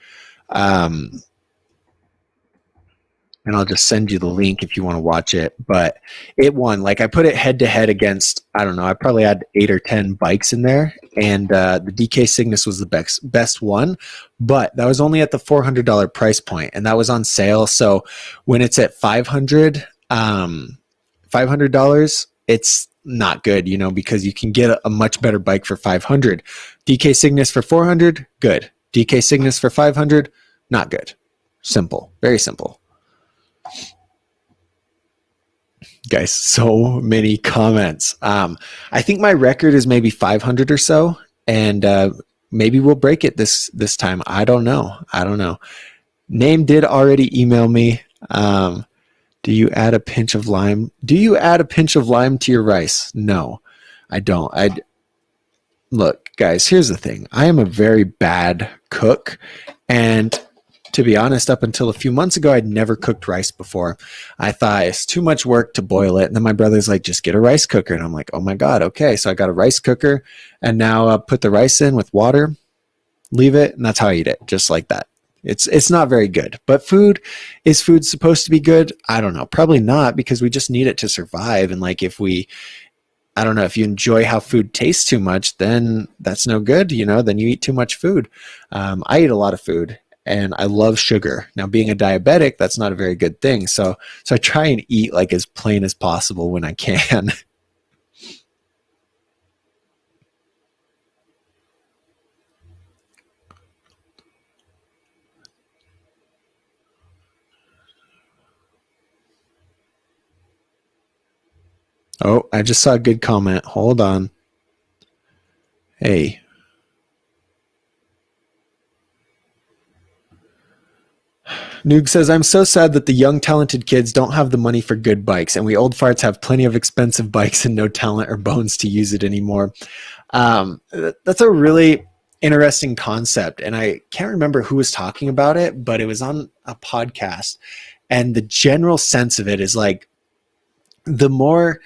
And I'll just send you the link if you want to watch it. But it won. Like, I put it head to head against, I don't know, I probably had 8 or 10 bikes in there, and the DK Cygnus was the best one. But that was only at the $400 price point, and that was on sale. So when it's at $500, it's not good, you know, because you can get a much better bike for $500. DK Cygnus for $400, good. DK Cygnus for $500, not good. Simple, very simple. Guys, so many comments. I think my record is maybe 500 or so, and maybe we'll break it this time. I don't know. Name did already email me. Do you add a pinch of lime? Do you add a pinch of lime to your rice? No, I don't. Look, guys, here's the thing. I am a very bad cook, and to be honest, up until a few months ago, I'd never cooked rice before. I thought it's too much work to boil it. And then my brother's like, just get a rice cooker. And I'm like, oh my God, okay. So I got a rice cooker, and now I'll put the rice in with water, leave it, and that's how I eat it, just like that. It's not very good. But is food supposed to be good? I don't know. Probably not, because we just need it to survive. And like, if you enjoy how food tastes too much, then that's no good, you know, then you eat too much food. I eat a lot of food, and I love sugar. Now, being a diabetic, that's not a very good thing. So I try and eat like as plain as possible when I can. Oh, I just saw a good comment. Hold on. Hey. Noog says, I'm so sad that the young, talented kids don't have the money for good bikes, and we old farts have plenty of expensive bikes and no talent or bones to use it anymore. That's a really interesting concept, and I can't remember who was talking about it, but it was on a podcast, and the general sense of it is like, the more,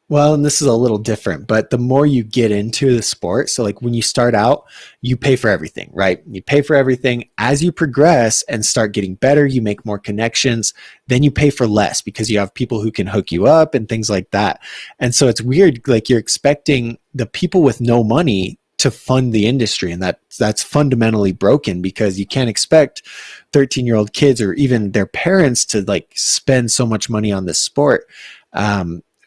well, and this is a little different, but the more you get into the sport, so like when you start out, you pay for everything, right? You pay for everything. As you progress and start getting better, you make more connections, then you pay for less because you have people who can hook you up and things like that. And so it's weird, like you're expecting the people with no money to fund the industry, and that's fundamentally broken, because you can't expect 13-year-old kids or even their parents to like spend so much money on this sport.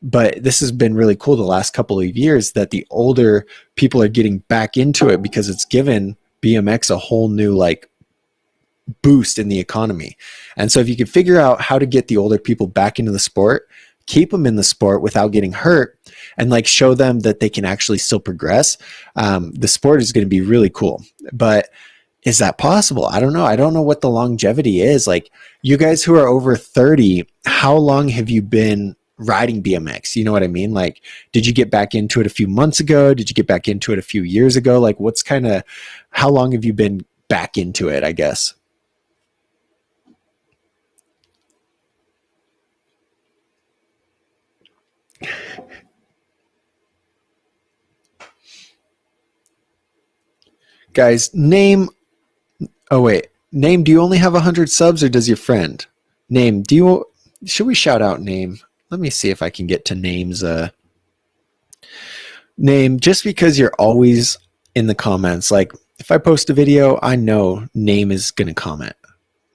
But this has been really cool the last couple of years that the older people are getting back into it, because it's given BMX a whole new like boost in the economy. And so if you could figure out how to get the older people back into the sport, keep them in the sport without getting hurt, and like show them that they can actually still progress, the sport is going to be really cool. But is that possible? I don't know. I don't know what the longevity is. Like, you guys who are over 30, how long have you been riding BMX? You know what I mean? Like, did you get back into it a few months ago? Did you get back into it a few years ago? Like, how long have you been back into it, I guess? Guys, name, oh wait, name, do you only have 100 subs, or does your friend? Name, should we shout out Name? Let me see if I can get to Name's name, just because you're always in the comments. Like, if I post a video, I know Name is going to comment.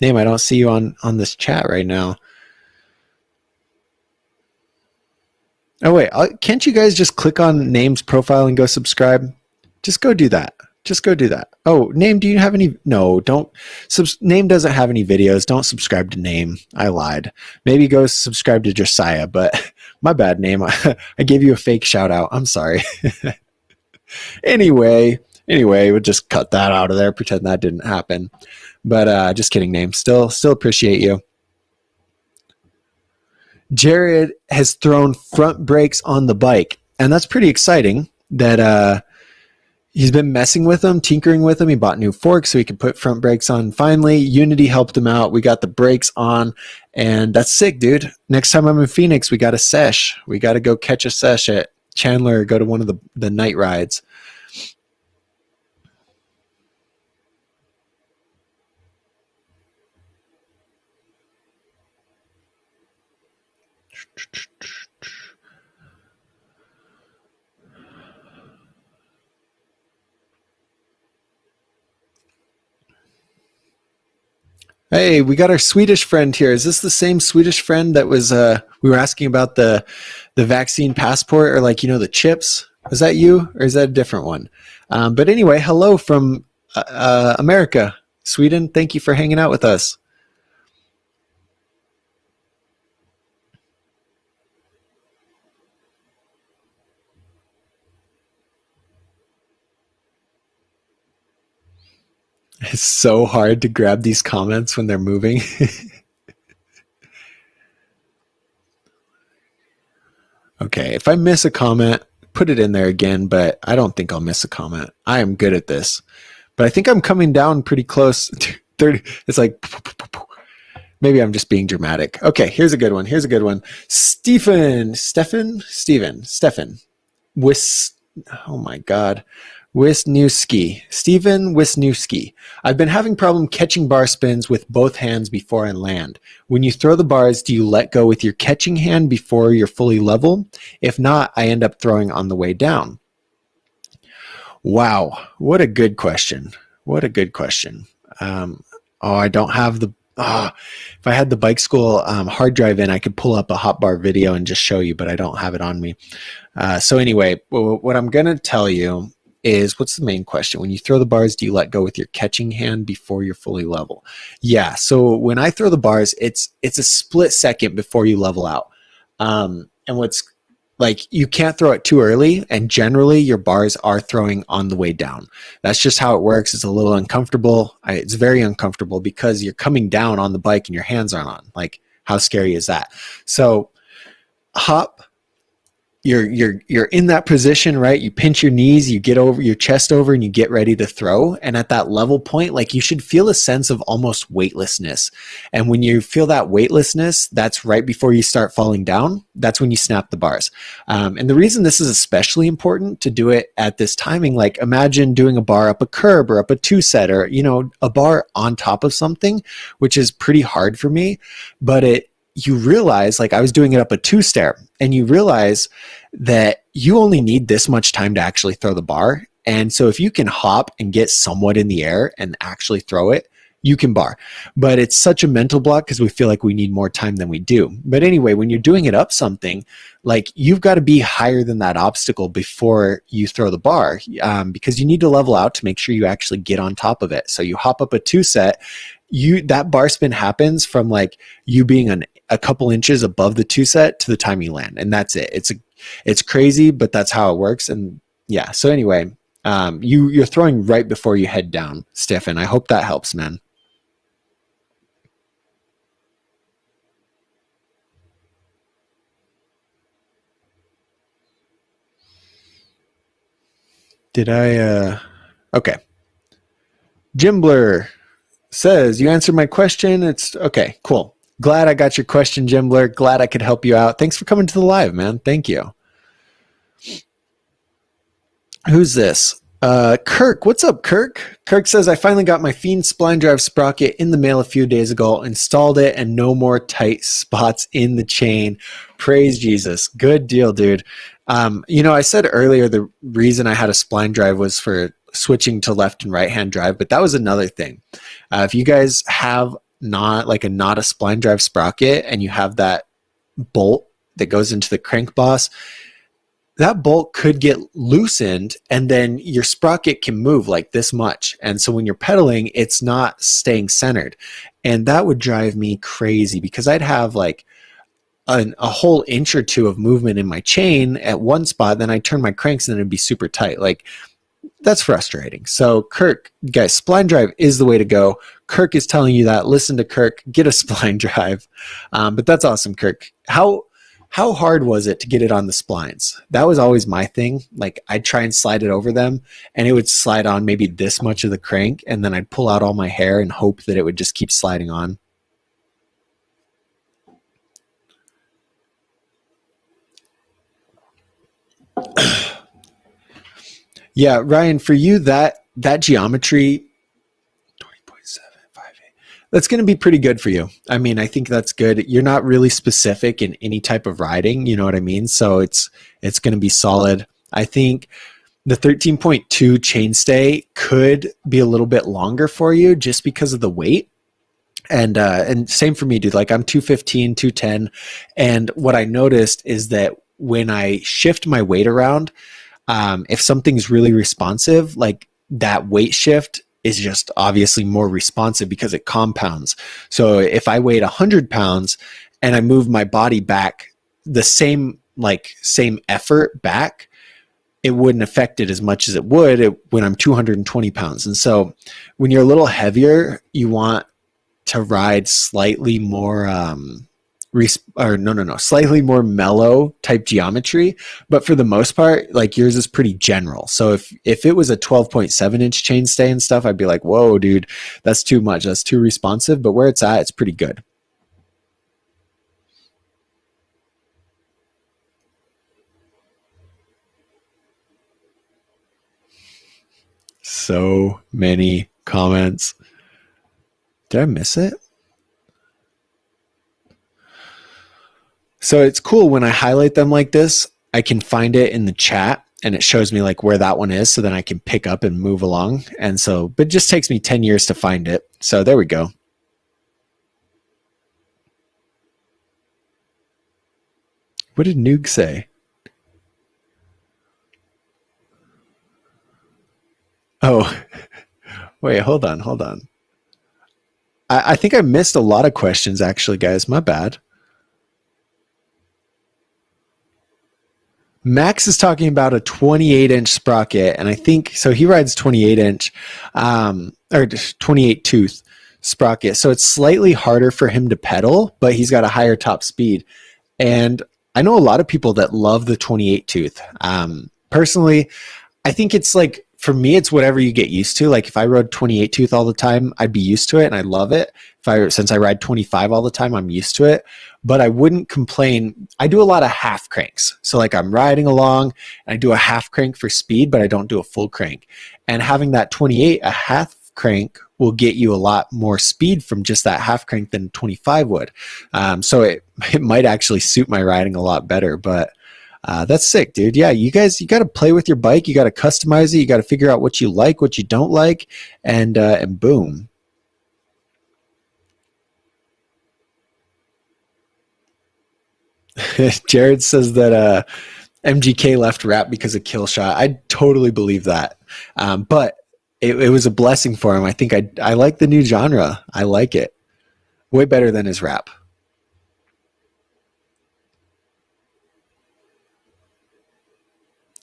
Name, I don't see you on this chat right now. Oh wait, can't you guys just click on Name's profile and go subscribe? Just go do that. Just go do that. Oh, Name, do you have any? No, don't. Name doesn't have any videos. Don't subscribe to Name. I lied. Maybe go subscribe to Josiah, but my bad, Name. I gave you a fake shout out. I'm sorry. Anyway, we'll just cut that out of there. Pretend that didn't happen. But just kidding, Name. Still appreciate you. Jared has thrown front brakes on the bike, and that's pretty exciting. That he's been messing with them, tinkering with them. He bought new forks so he could put front brakes on. Finally, Unity helped him out. We got the brakes on, and that's sick, dude. Next time I'm in Phoenix, we got a sesh. We got to go catch a sesh at Chandler, or go to one of the night rides. Hey, we got our Swedish friend here. Is this the same Swedish friend that was we were asking about the vaccine passport, or like, the chips? Was that you, or is that a different one? But anyway, hello from America, Sweden. Thank you for hanging out with us. It's so hard to grab these comments when they're moving. Okay, if I miss a comment, put it in there again, but I don't think I'll miss a comment. I am good at this. But I think I'm coming down pretty close to 30. It's like, maybe I'm just being dramatic. Okay, here's a good one. Stephen. Oh my God. Wisniewski. Stephen Wisniewski. I've been having problem catching bar spins with both hands before I land. When you throw the bars, do you let go with your catching hand before you're fully level? If not, I end up throwing on the way down. Wow. What a good question. I don't have the... if I had the bike school hard drive in, I could pull up a hotbar video and just show you, but I don't have it on me. So anyway, what I'm going to tell you is, what's the main question? When you throw the bars, do you let go with your catching hand before you're fully level? Yeah. So when I throw the bars, it's a split second before you level out. And what's like you can't throw it too early, and generally your bars are throwing on the way down. That's just how it works. It's a little uncomfortable. It's very uncomfortable because you're coming down on the bike and your hands aren't on. Like, how scary is that? So hop, you're in that position, right? You pinch your knees, you get over your chest over, and you get ready to throw. And at that level point, like, you should feel a sense of almost weightlessness. And when you feel that weightlessness, that's right before you start falling down. That's when you snap the bars. And the reason this is especially important to do it at this timing, like, imagine doing a bar up a curb or up a two set, or, you know, a bar on top of something, which is pretty hard for me. But you realize, like, I was doing it up a two stair, and you realize that you only need this much time to actually throw the bar. And so if you can hop and get somewhat in the air and actually throw it, you can bar. But it's such a mental block because we feel like we need more time than we do. But anyway, when you're doing it up something, like, you've got to be higher than that obstacle before you throw the bar, because you need to level out to make sure you actually get on top of it. So you hop up a two set, that bar spin happens from, like, you being a couple inches above the two set to the time you land, and that's it. It's crazy, but that's how it works. And yeah, so anyway, you're throwing right before you head down, Stefan. I hope that helps, man. Did I okay. Jimbler says, you answered my question. It's okay, cool. Glad I got your question, Jimbler. Glad I could help you out. Thanks for coming to the live, man. Thank you. Who's this? Kirk. What's up, Kirk? Kirk says, I finally got my Fiend spline drive sprocket in the mail a few days ago, installed it, and no more tight spots in the chain. Praise Jesus. Good deal, dude. You know, I said earlier the reason I had a spline drive was for switching to left and right hand drive, but that was another thing. If you guys have not a spline drive sprocket and you have that bolt that goes into the crank boss, that bolt could get loosened, and then your sprocket can move like this much. And so when you're pedaling, it's not staying centered. And that would drive me crazy because I'd have like a whole inch or two of movement in my chain at one spot, then I'd turn my cranks and then it'd be super tight. Like, that's frustrating. So Kirk, guys, spline drive is the way to go. Kirk is telling you that. Listen to Kirk, get a spline drive. But that's awesome, Kirk. How hard was it to get it on the splines? That was always my thing. Like, I'd try and slide it over them, and it would slide on maybe this much of the crank, and then I'd pull out all my hair and hope that it would just keep sliding on. Yeah, Ryan, for you, that geometry, 20.758, that's going to be pretty good for you. I mean, I think that's good. You're not really specific in any type of riding, you know what I mean? So it's going to be solid. I think the 13.2 chainstay could be a little bit longer for you just because of the weight. And same for me, dude. Like, I'm 215, 210. And what I noticed is that when I shift my weight around, if something's really responsive, like, that weight shift is just obviously more responsive because it compounds. So if I weighed 100 pounds and I move my body back the same effort back, it wouldn't affect it as much as it would when I'm 220 pounds. And so when you're a little heavier, you want to ride slightly more slightly more mellow type geometry. But for the most part, like, yours is pretty general. So if it was a 12.7 inch chainstay and stuff, I'd be like, whoa, dude, that's too much. That's too responsive. But where it's at, it's pretty good. So many comments. Did I miss it? So it's cool when I highlight them like this, I can find it in the chat and it shows me like where that one is. So then I can pick up and move along. And so, but it just takes me 10 years to find it. So there we go. What did Noog say? Oh, wait, hold on. I think I missed a lot of questions actually, guys. My bad. Max is talking about a 28-inch sprocket, and I think so. He rides 28-inch or 28-tooth sprocket, so it's slightly harder for him to pedal, but he's got a higher top speed. And I know a lot of people that love the 28-tooth. Personally, I think it's like, for me, it's whatever you get used to. Like if I rode 28-tooth all the time, I'd be used to it and I love it. Since I ride 25 all the time, I'm used to it. But I wouldn't complain. I do a lot of half cranks. So like I'm riding along and I do a half crank for speed, but I don't do a full crank. And having that 28, a half crank, will get you a lot more speed from just that half crank than 25 would. So it might actually suit my riding a lot better. But that's sick, dude. Yeah, you got to play with your bike. You got to customize it. You got to figure out what you like, what you don't like, and boom. Jared says that MGK left rap because of Kill Shot. I totally believe that. But it was a blessing for him. I think I like the new genre. I like it. Way better than his rap.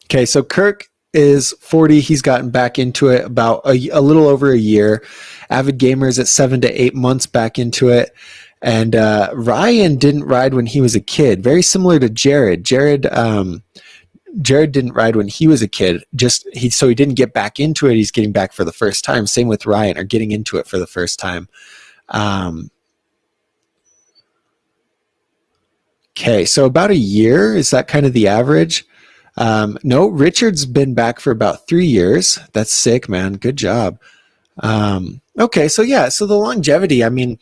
Okay, so Kirk is 40. He's gotten back into it about a little over a year. Avid Gamer's at 7 to 8 months back into it. And Ryan didn't ride when he was a kid. Very similar to Jared. Jared didn't ride when he was a kid. So he didn't get back into it. He's getting back for the first time. Same with Ryan, or getting into it for the first time. Okay, so about a year, is that kind of the average? No, Richard's been back for about 3 years. That's sick, man. Good job. Okay, so yeah, so the longevity, I mean,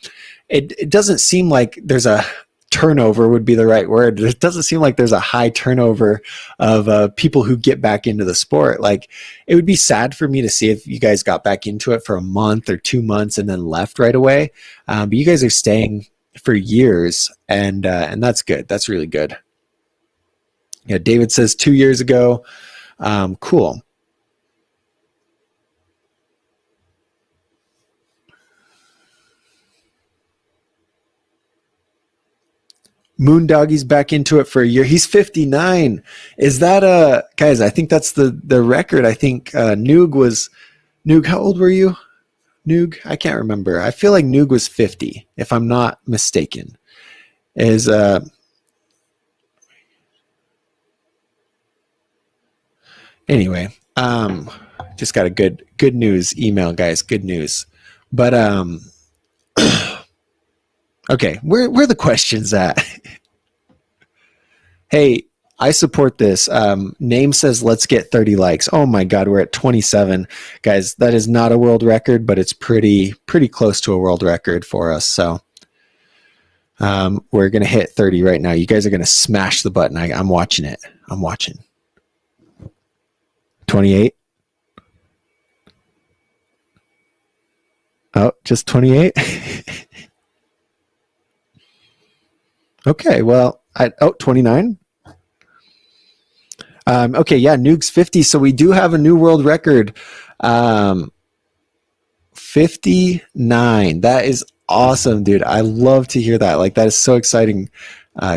it doesn't seem like there's a turnover would be the right word. It doesn't seem like there's a high turnover of people who get back into the sport. Like, it would be sad for me to see if you guys got back into it for a month or 2 months and then left right away. But you guys are staying for years, and that's good. That's really good. Yeah, David says 2 years ago. Cool. Moondoggy's back into it for a year. He's 59. Is that guys, I think that's the record. I think Noog, how old were you? Noog? I can't remember. I feel like Noog was 50, if I'm not mistaken. Anyway, just got a good news email, guys. Good news. But okay, where are the questions at? Hey, I support this. Name says let's get 30 likes. Oh my God, we're at 27. Guys, that is not a world record, but it's pretty close to a world record for us. So we're gonna hit 30 right now. You guys are gonna smash the button. I'm watching it. I'm watching. 28. Oh, just 28. Okay, well, 29. Okay, yeah, Noog's 50. So we do have a new world record. 59. That is awesome, dude. I love to hear that. Like, that is so exciting.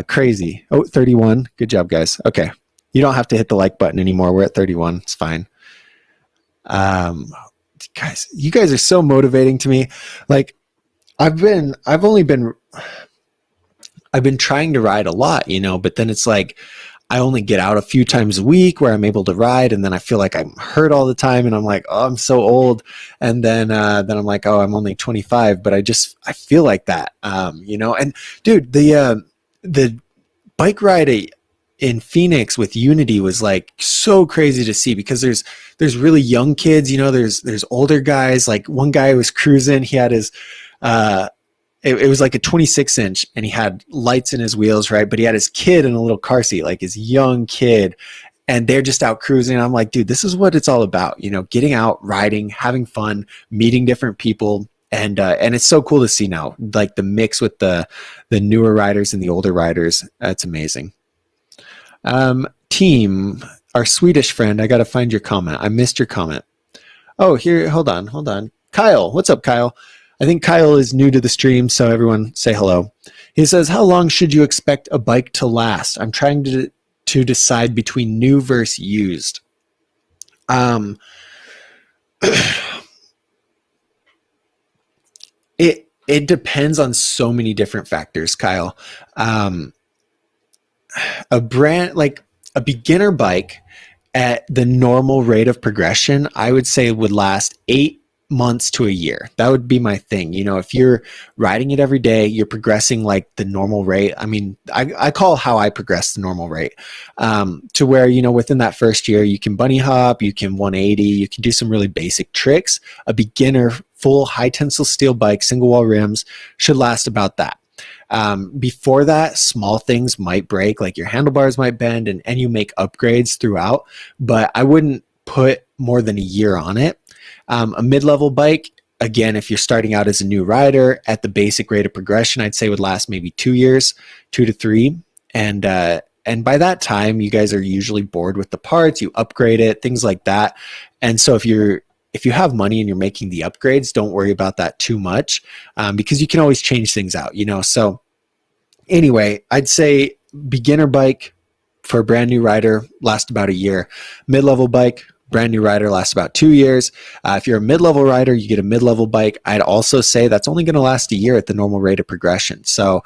Crazy. Oh, 31. Good job, guys. Okay. You don't have to hit the like button anymore. We're at 31. It's fine. Guys, you guys are so motivating to me. Like, I've been trying to ride a lot, but then it's like I only get out a few times a week where I'm able to ride, and then I feel like I'm hurt all the time, and I'm like, oh, I'm so old. And then I'm like, oh, I'm only 25, but I feel like that, And dude, the bike ride in Phoenix with Unity was like so crazy to see, because there's really young kids, there's older guys. Like, one guy was cruising, he had his it was like a 26-inch, and he had lights in his wheels, right? But he had his kid in a little car seat, like his young kid, and they're just out cruising. I'm like, dude, this is what it's all about, getting out, riding, having fun, meeting different people. And it's so cool to see now, like the mix with the newer riders and the older riders. That's amazing. Team, our Swedish friend, I got to find your comment. I missed your comment. Oh, here, hold on. Kyle, what's up, Kyle? I think Kyle is new to the stream, so everyone say hello. He says, how long should you expect a bike to last? I'm trying to to decide between new versus used? It depends on so many different factors, Kyle. A brand like a beginner bike at the normal rate of progression, I would say would last 8 months to a year. That would be my thing. You know, if you're riding it every day, you're progressing like the normal rate. I mean, I call how I progress the normal rate, to where, you know, within that first year, you can bunny hop, you can 180, you can do some really basic tricks. A beginner full high tensile steel bike, single wall rims should last about that. Before that, small things might break, like your handlebars might bend, and you make upgrades throughout, but I wouldn't put more than a year on it. A mid-level bike, again, if you're starting out as a new rider at the basic rate of progression, I'd say would last maybe 2 years, 2 to 3. And by that time, you guys are usually bored with the parts, you upgrade it, things like that. And so if you have money and you're making the upgrades, don't worry about that too much, because you can always change things out, you know? So anyway, I'd say beginner bike for a brand new rider lasts about a year. Mid-level bike, brand new rider, lasts about 2 years. If you're a mid-level rider, you get a mid-level bike. I'd also say that's only going to last a year at the normal rate of progression. So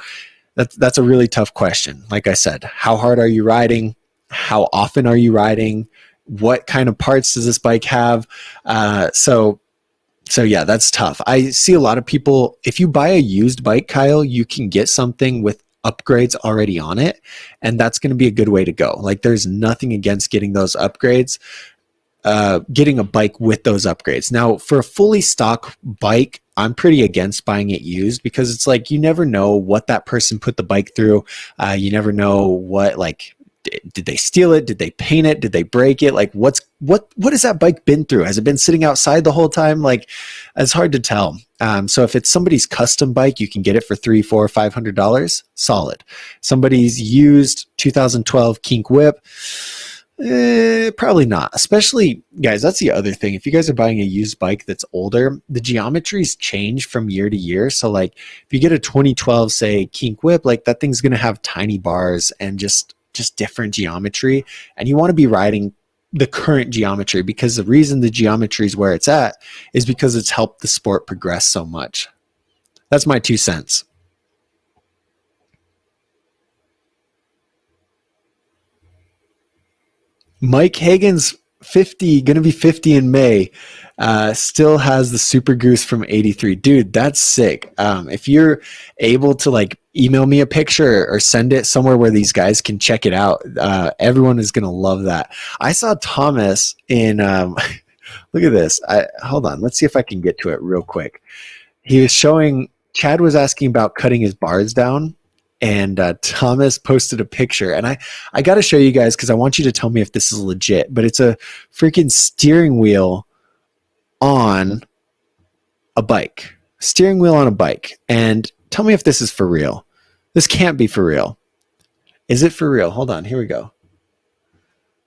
that's a really tough question. Like I said, how hard are you riding? How often are you riding? What kind of parts does this bike have? So yeah, that's tough. I see a lot of people, if you buy a used bike, Kyle, you can get something with upgrades already on it, and that's going to be a good way to go. Like, there's nothing against getting those upgrades, getting a bike with those upgrades. Now, for a fully stock bike, I'm pretty against buying it used, because it's like, you never know what that person put the bike through. You never know what, like, did they steal it? Did they paint it? Did they break it? Like, what has that bike been through? Has it been sitting outside the whole time? Like, it's hard to tell. So if it's somebody's custom bike, you can get it for $300, $400, $500, solid. Somebody's used 2012 Kink Whip, probably not. Especially, guys, that's the other thing. If you guys are buying a used bike that's older, the geometries change from year to year. So like, if you get a 2012, say, Kink Whip, like, that thing's going to have tiny bars and just different geometry, and you want to be riding the current geometry, because the reason the geometry is where it's at is because it's helped the sport progress so much. That's my 2 cents. Mike Hagan's 50, gonna be 50 in May. Still has the Super Goose from 83. Dude, that's sick. If you're able to, like, email me a picture or send it somewhere where these guys can check it out, everyone is gonna love that. I saw Thomas in look at this. Hold on, let's see if I can get to it real quick. He was showing, Chad was asking about cutting his bars down, and Thomas posted a picture, and I got to show you guys, because I want you to tell me if this is legit. But it's a freaking steering wheel on a bike. Steering wheel on a bike. And tell me if this is for real. This can't be for real. Is it for real? Hold on, here we go.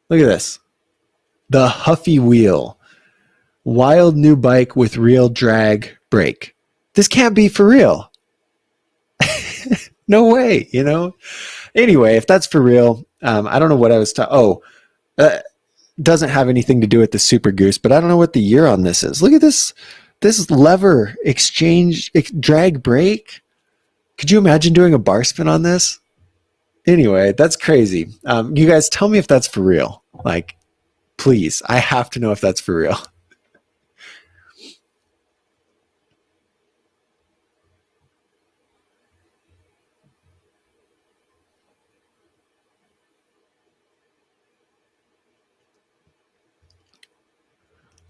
Look at this. The Huffy wheel. Wild new bike with real drag brake. This can't be for real. No way, you know? Anyway, if that's for real, I don't know what I was doesn't have anything to do with the Super Goose, but I don't know what the year on this is. Look at this lever exchange drag brake. Could you imagine doing a bar spin on this? Anyway, that's crazy. You guys tell me if that's for real. Like, please, I have to know if that's for real.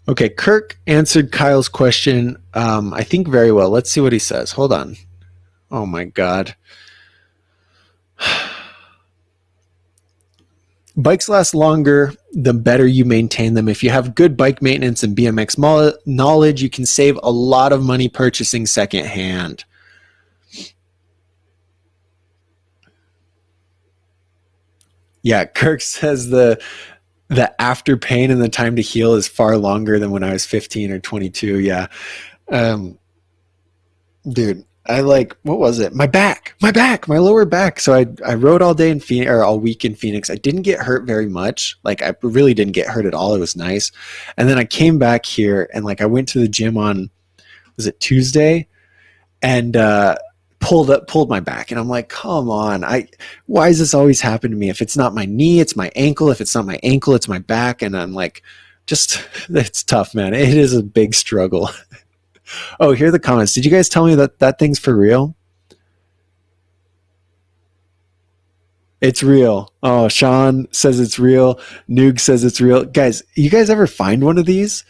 Okay, Kirk answered Kyle's question, I think, very well. Let's see what he says. Hold on. Oh my God. Bikes last longer the better you maintain them. If you have good bike maintenance and BMX knowledge, you can save a lot of money purchasing secondhand. Yeah, Kirk says the after pain and the time to heal is far longer than when I was 15 or 22. Yeah. Dude, I like, what was it? My lower back. So I rode all day in Phoenix, or all week in Phoenix. I didn't get hurt very much. Like I really didn't get hurt at all. It was nice. And then I came back here and like I went to the gym on, was it Tuesday? And pulled my back. And I'm like, come on. Why does this always happen to me? If it's not my knee, it's my ankle. If it's not my ankle, it's my back. And I'm like, it's tough, man. It is a big struggle. Oh, here are the comments. Did you guys tell me that thing's for real? It's real. Oh, Sean says it's real. Noog says it's real. Guys, you guys ever find one of these?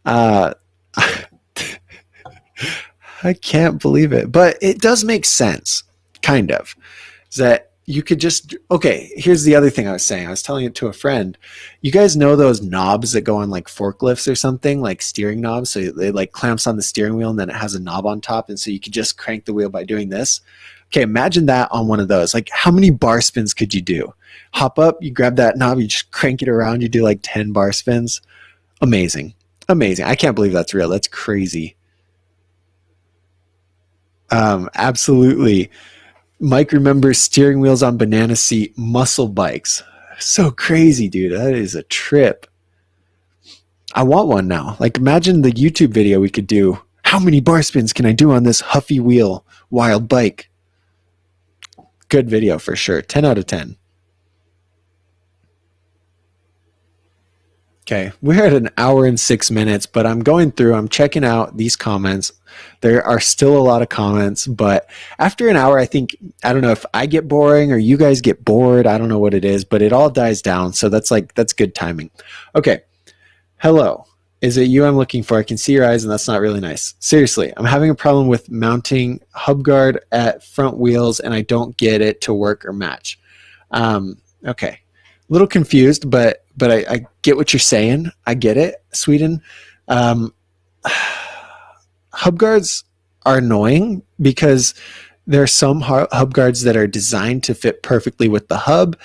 I can't believe it. But it does make sense, kind of. Is that you could just, okay, here's the other thing I was saying. I was telling it to a friend. You guys know those knobs that go on like forklifts or something, like steering knobs? So they like clamps on the steering wheel and then it has a knob on top. And so you could just crank the wheel by doing this. Okay, imagine that on one of those. Like how many bar spins could you do? Hop up, you grab that knob, you just crank it around, you do like 10 bar spins. Amazing. Amazing. I can't believe that's real. That's crazy. Absolutely. Mike remembers steering wheels on banana seat muscle bikes. So crazy, dude. That is a trip. I want one now. Like imagine the YouTube video we could do. How many bar spins can I do on this Huffy wheel wild bike? Good video for sure. 10 out of 10. Okay, we're at an hour and 6 minutes, but I'm going through, I'm checking out these comments. There are still a lot of comments, but after an hour, I don't know if I get boring or you guys get bored. I don't know what it is, but it all dies down. So that's good timing. Okay. Hello. Is it you I'm looking for? I can see your eyes and that's not really nice. Seriously, I'm having a problem with mounting hub guard at front wheels and I don't get it to work or match. Okay. A little confused, but I get what you're saying. I get it, Sweden. Hub guards are annoying because there are some hub guards that are designed to fit perfectly with the hub,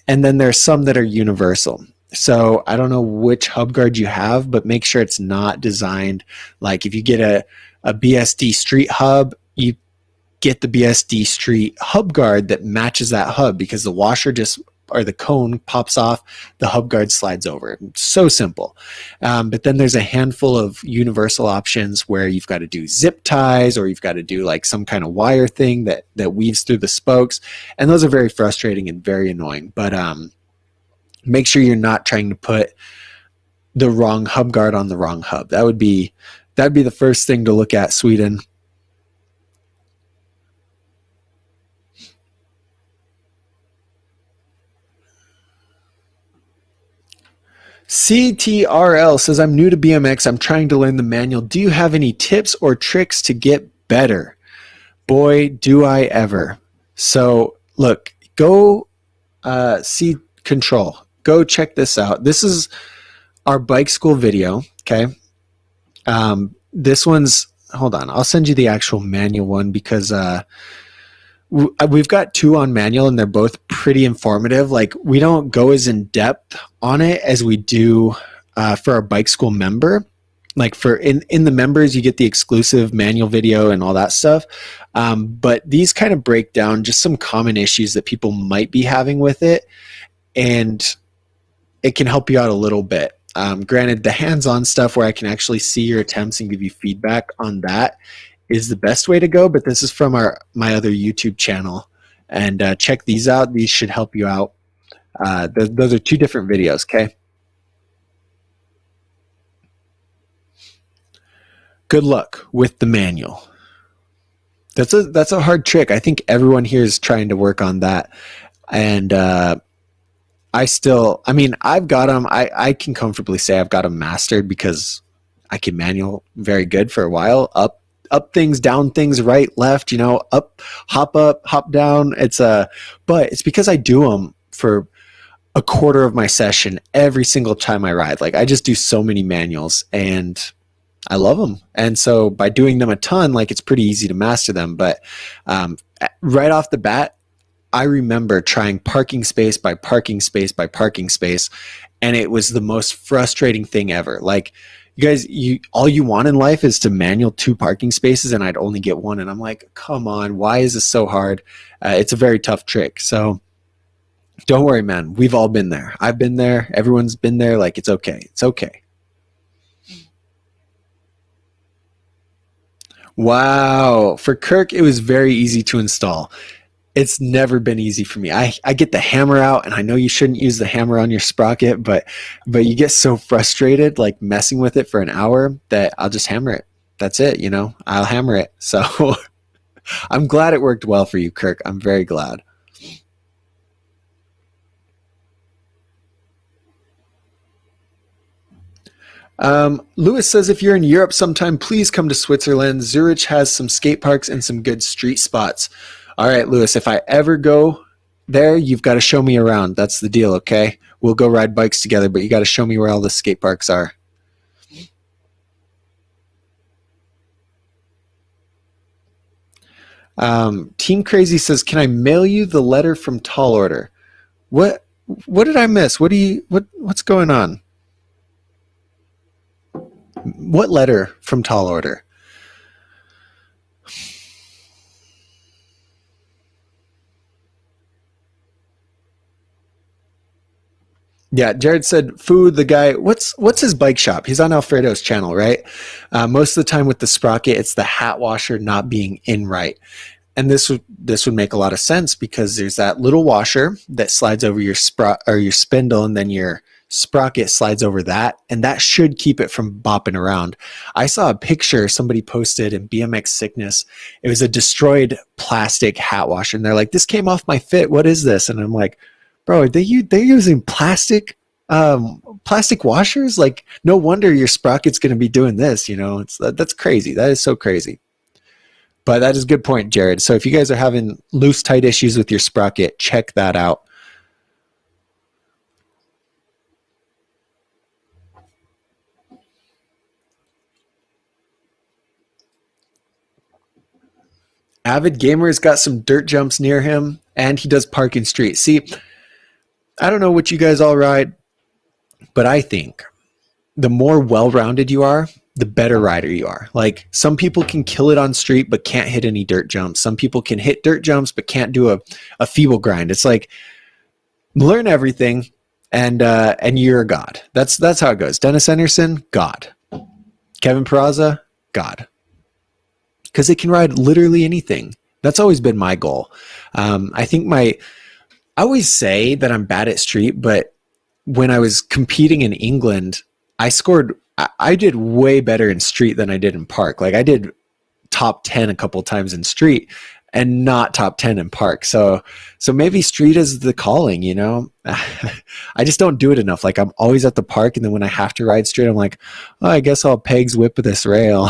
and then there's some that are universal. So I don't know which hub guard you have, but make sure it's not designed. Like if you get a BSD street hub, you get the BSD street hub guard that matches that hub because the washer or the cone pops off, the hub guard slides over. It's so simple. But then there's a handful of universal options where you've got to do zip ties or you've got to do like some kind of wire thing that weaves through the spokes. And those are very frustrating and very annoying. But make sure you're not trying to put the wrong hub guard on the wrong hub. That'd be the first thing to look at, Sweden. CTRL says, I'm new to BMX. I'm trying to learn the manual. Do you have any tips or tricks to get better? Boy, do I ever. So look, go see Control. Go check this out. This is our bike school video. Okay. This one's, hold on. I'll send you the actual manual one because we've got two on manual and they're both pretty informative. Like we don't go as in depth on it as we do for our bike school member. Like for in the members, you get the exclusive manual video and all that stuff. But these kind of break down just some common issues that people might be having with it. And it can help you out a little bit. Granted, the hands-on stuff where I can actually see your attempts and give you feedback on that is the best way to go, but this is from my other YouTube channel. And check these out. These should help you out. Those are two different videos, okay? Good luck with the manual. That's a hard trick. I think everyone here is trying to work on that. And I've got them. I can comfortably say I've got them mastered because I can manual very good for a while. Up things, down things, right, left, up, hop down. But it's because I do them for a quarter of my session every single time I ride. Like I just do so many manuals and I love them. And so by doing them a ton, like it's pretty easy to master them. But right off the bat, I remember trying parking space by parking space by parking space, and it was the most frustrating thing ever. Like you guys, you all you want in life is to manual 2 parking spaces, and I'd only get 1. And I'm like, come on, why is this so hard? It's a very tough trick. So don't worry, man. We've all been there. I've been there. Everyone's been there. Like, it's okay. It's okay. Wow. For Kirk, it was very easy to install. It's never been easy for me. I get the hammer out, and I know you shouldn't use the hammer on your sprocket, but you get so frustrated like messing with it for an hour that I'll just hammer it. That's it, you know. I'll hammer it. So I'm glad it worked well for you, Kirk. I'm very glad. Lewis says, if you're in Europe sometime, please come to Switzerland. Zurich has some skate parks and some good street spots. All right, Lewis, if I ever go there, you've got to show me around. That's the deal, okay? We'll go ride bikes together, but you got to show me where all the skate parks are. Team Crazy says, can I mail you the letter from Tall Order? What did I miss? What's going on? What letter from Tall Order? Yeah, Jared said, "Food." The guy, what's his bike shop? He's on Alfredo's channel, right? Most of the time with the sprocket, it's the hat washer not being in right, and this would make a lot of sense because there's that little washer that slides over your your spindle, and then your sprocket slides over that, and that should keep it from bopping around. I saw a picture somebody posted in BMX Cygnus. It was a destroyed plastic hat washer, and they're like, "This came off my fit. What is this?" And I'm like, bro, they're using plastic washers. Like, no wonder your sprocket's going to be doing this. You know, that's crazy. That is so crazy. But that is a good point, Jared. So if you guys are having loose, tight issues with your sprocket, check that out. Avid Gamer's got some dirt jumps near him, and he does park in street. See, I don't know what you guys all ride, but I think the more well-rounded you are, the better rider you are. Like, some people can kill it on street but can't hit any dirt jumps. Some people can hit dirt jumps but can't do a feeble grind. It's like, learn everything, and you're a god. That's how it goes. Dennis Anderson, god. Kevin Peraza, god. Because they can ride literally anything. That's always been my goal. I think I always say that I'm bad at street, but when I was competing in England, I did way better in street than I did in park. Like, I did top 10 a couple times in street and not top 10 in park. So maybe street is the calling, you know? I just don't do it enough. Like, I'm always at the park, and then when I have to ride street, I'm like, oh, I guess I'll pegs whip this rail.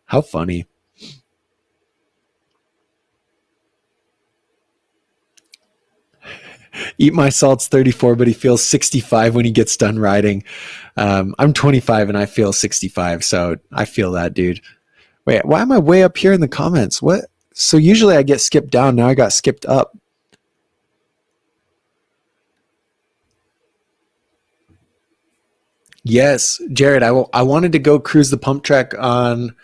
How funny. Eat My Salt's 34, but he feels 65 when he gets done riding. I'm 25 and I feel 65, so I feel that, dude. Wait, why am I way up here in the comments? What? So usually I get skipped down. Now I got skipped up. Yes, Jared, I wanted to go cruise the pump track on,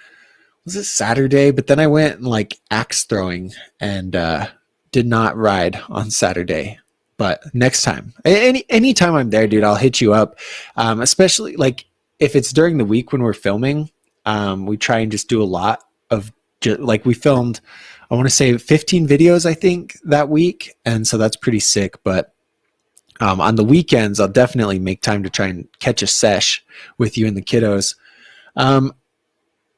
was it Saturday? But then I went and like axe throwing and did not ride on Saturday. But next time, anytime I'm there, dude, I'll hit you up. Especially like if it's during the week when we're filming, we try and just do a lot of like we filmed, I want to say 15 videos, I think, that week. And so that's pretty sick. But on the weekends, I'll definitely make time to try and catch a sesh with you and the kiddos.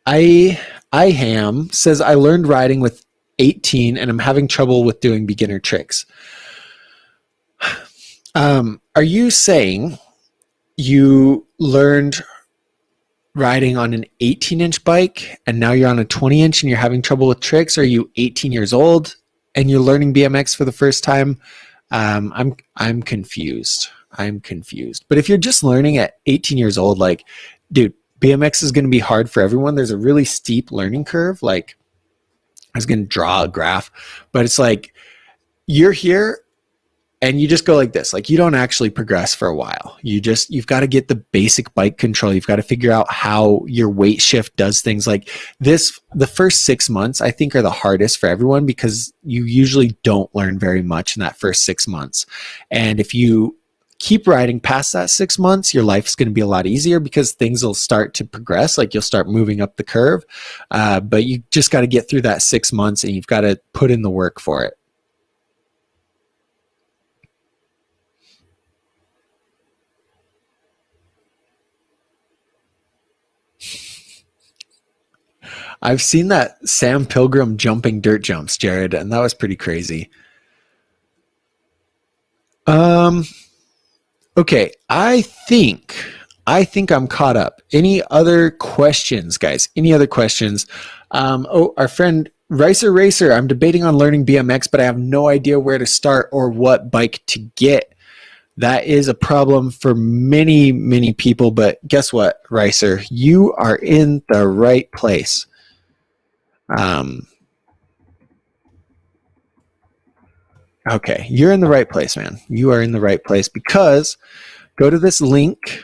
I Ham says, I learned riding with 18 and I'm having trouble with doing beginner tricks. Are you saying you learned riding on an 18-inch bike and now you're on a 20-inch and you're having trouble with tricks? Are you 18 years old and you're learning BMX for the first time? I'm confused. I'm confused. But if you're just learning at 18 years old, like, dude, BMX is going to be hard for everyone. There's a really steep learning curve. Like, I was going to draw a graph, but it's like, you're here and you just go like this. Like, you don't actually progress for a while. You've got to get the basic bike control. You've got to figure out how your weight shift does things like this. The first 6 months, I think, are the hardest for everyone because you usually don't learn very much in that first 6 months. And if you keep riding past that 6 months, your life is going to be a lot easier because things will start to progress. Like, you'll start moving up the curve. But you just got to get through that 6 months, and you've got to put in the work for it. I've seen that Sam Pilgrim jumping dirt jumps, Jared, and that was pretty crazy. Okay, I think I'm caught up. Any other questions, guys? Any other questions? Our friend Racer, I'm debating on learning BMX, but I have no idea where to start or what bike to get. That is a problem for many, many people, but guess what, Ricer? You are in the right place. Okay, you're in the right place, man. You are in the right place because go to this link.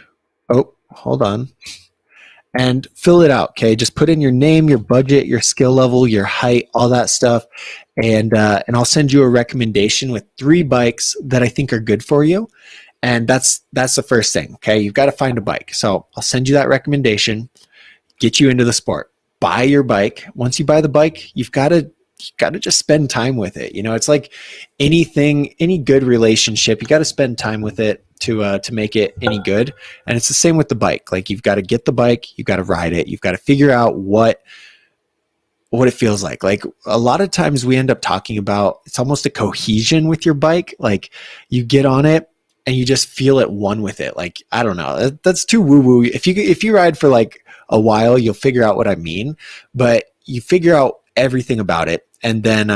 Oh, hold on. And fill it out, okay? Just put in your name, your budget, your skill level, your height, all that stuff. And I'll send you a recommendation with 3 bikes that I think are good for you. And that's the first thing, okay? You've got to find a bike. So I'll send you that recommendation, get you into the sport. Buy your bike. Once you buy the bike, you've got to just spend time with it. You know, it's like anything, any good relationship, you got to spend time with it to make it any good. And it's the same with the bike. Like, you've got to get the bike, you've got to ride it, you've got to figure out what it feels like. Like, a lot of times we end up talking about, it's almost a cohesion with your bike. Like, you get on it and you just feel at one with it. Like, I don't know, that's too woo woo. If you ride for like a while, you'll figure out what I mean, but you figure out everything about it, and then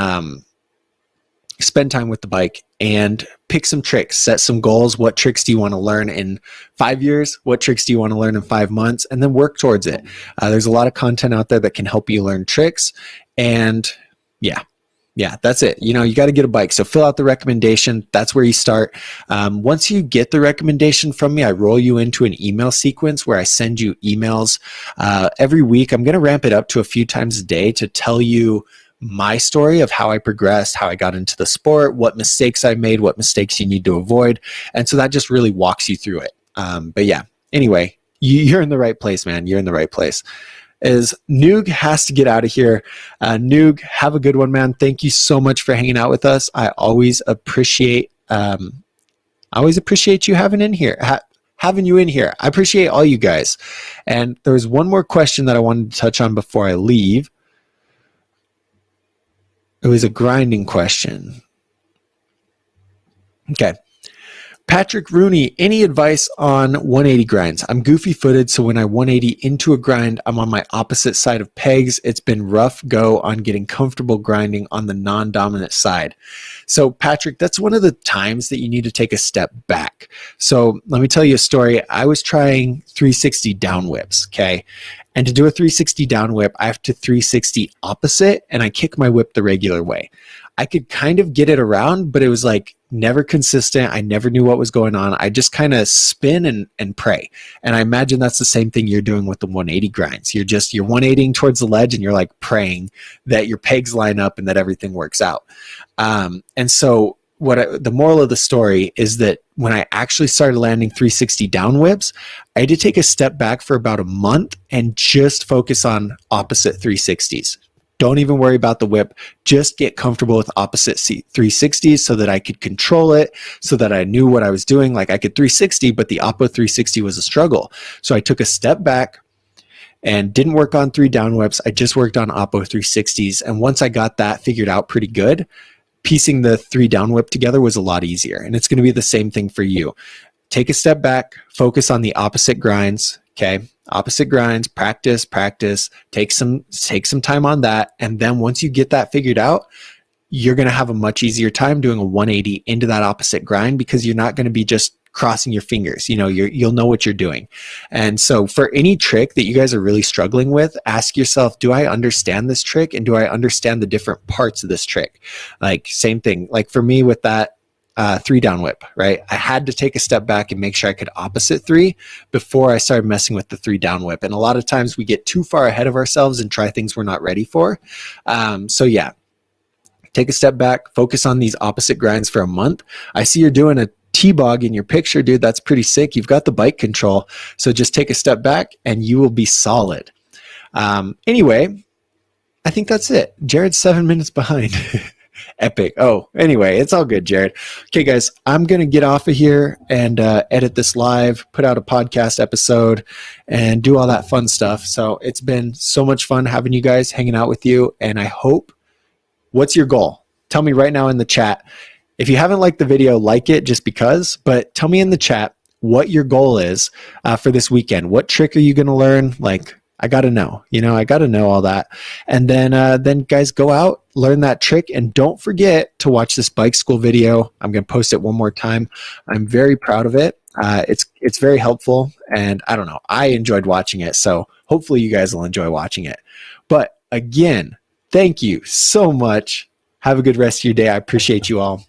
spend time with the bike and pick some tricks, set some goals. What tricks do you want to learn in 5 years? What tricks do you want to learn in 5 months? And then work towards it. There's a lot of content out there that can help you learn tricks. And yeah, that's it. You know, you got to get a bike. So fill out the recommendation. That's where you start. Once you get the recommendation from me, I roll you into an email sequence where I send you emails every week. I'm going to ramp it up to a few times a day to tell you my story of how I progressed, how I got into the sport, what mistakes I made, what mistakes you need to avoid. And so that just really walks you through it. But yeah, anyway, you're in the right place, man. You're in the right place. Is Noog has to get out of here. Noog, have a good one, man. Thank you so much for hanging out with us. I always appreciate you having in here. Having you in here. I appreciate all you guys. And there was one more question that I wanted to touch on before I leave. It was a grinding question. Okay. Patrick Rooney, any advice on 180 grinds? I'm goofy footed, so when I 180 into a grind, I'm on my opposite side of pegs. It's been rough go on getting comfortable grinding on the non-dominant side. So Patrick, that's one of the times that you need to take a step back. So let me tell you a story. I was trying 360 down whips, okay? And to do a 360 down whip, I have to 360 opposite, and I kick my whip the regular way. I could kind of get it around, but it was like never consistent. I never knew what was going on. I just kind of spin and pray. And I imagine that's the same thing you're doing with the 180 grinds. You're 180ing towards the ledge and you're like praying that your pegs line up and that everything works out. And so the moral of the story is that when I actually started landing 360 down whips, I had to take a step back for about a month and just focus on opposite 360s. Don't even worry about the whip. Just get comfortable with opposite 360s so that I could control it, so that I knew what I was doing. Like, I could 360, but the oppo 360 was a struggle. So I took a step back and didn't work on 3 down whips. I just worked on oppo 360s. And once I got that figured out pretty good, piecing the 3 down whip together was a lot easier. And it's going to be the same thing for you. Take a step back, focus on the opposite grinds, okay? Opposite grinds, practice, take some time on that. And then once you get that figured out, you're going to have a much easier time doing a 180 into that opposite grind because you're not going to be just crossing your fingers. You know, you'll know what you're doing. And so for any trick that you guys are really struggling with, ask yourself, do I understand this trick? And do I understand the different parts of this trick? Like, same thing. Like for me with that three down whip, right? I had to take a step back and make sure I could opposite three before I started messing with the three down whip. And a lot of times we get too far ahead of ourselves and try things we're not ready for. So yeah, take a step back, focus on these opposite grinds for a month. I see you're doing a T-bog in your picture, dude. That's pretty sick. You've got the bike control. So just take a step back and you will be solid. Anyway, I think that's it. Jared's 7 minutes behind. Epic. Oh, anyway, it's all good, Jared. Okay, guys, I'm going to get off of here and edit this live, put out a podcast episode, and do all that fun stuff. So it's been so much fun having you guys, hanging out with you. And I hope, what's your goal? Tell me right now in the chat. If you haven't liked the video, like it just because, but tell me in the chat what your goal is for this weekend. What trick are you going to learn? Like, I got to know, I got to know all that. And then guys, go out, learn that trick, and don't forget to watch this bike school video. I'm going to post it one more time. I'm very proud of it. It's very helpful, and I don't know, I enjoyed watching it. So hopefully you guys will enjoy watching it. But again, thank you so much. Have a good rest of your day. I appreciate you all.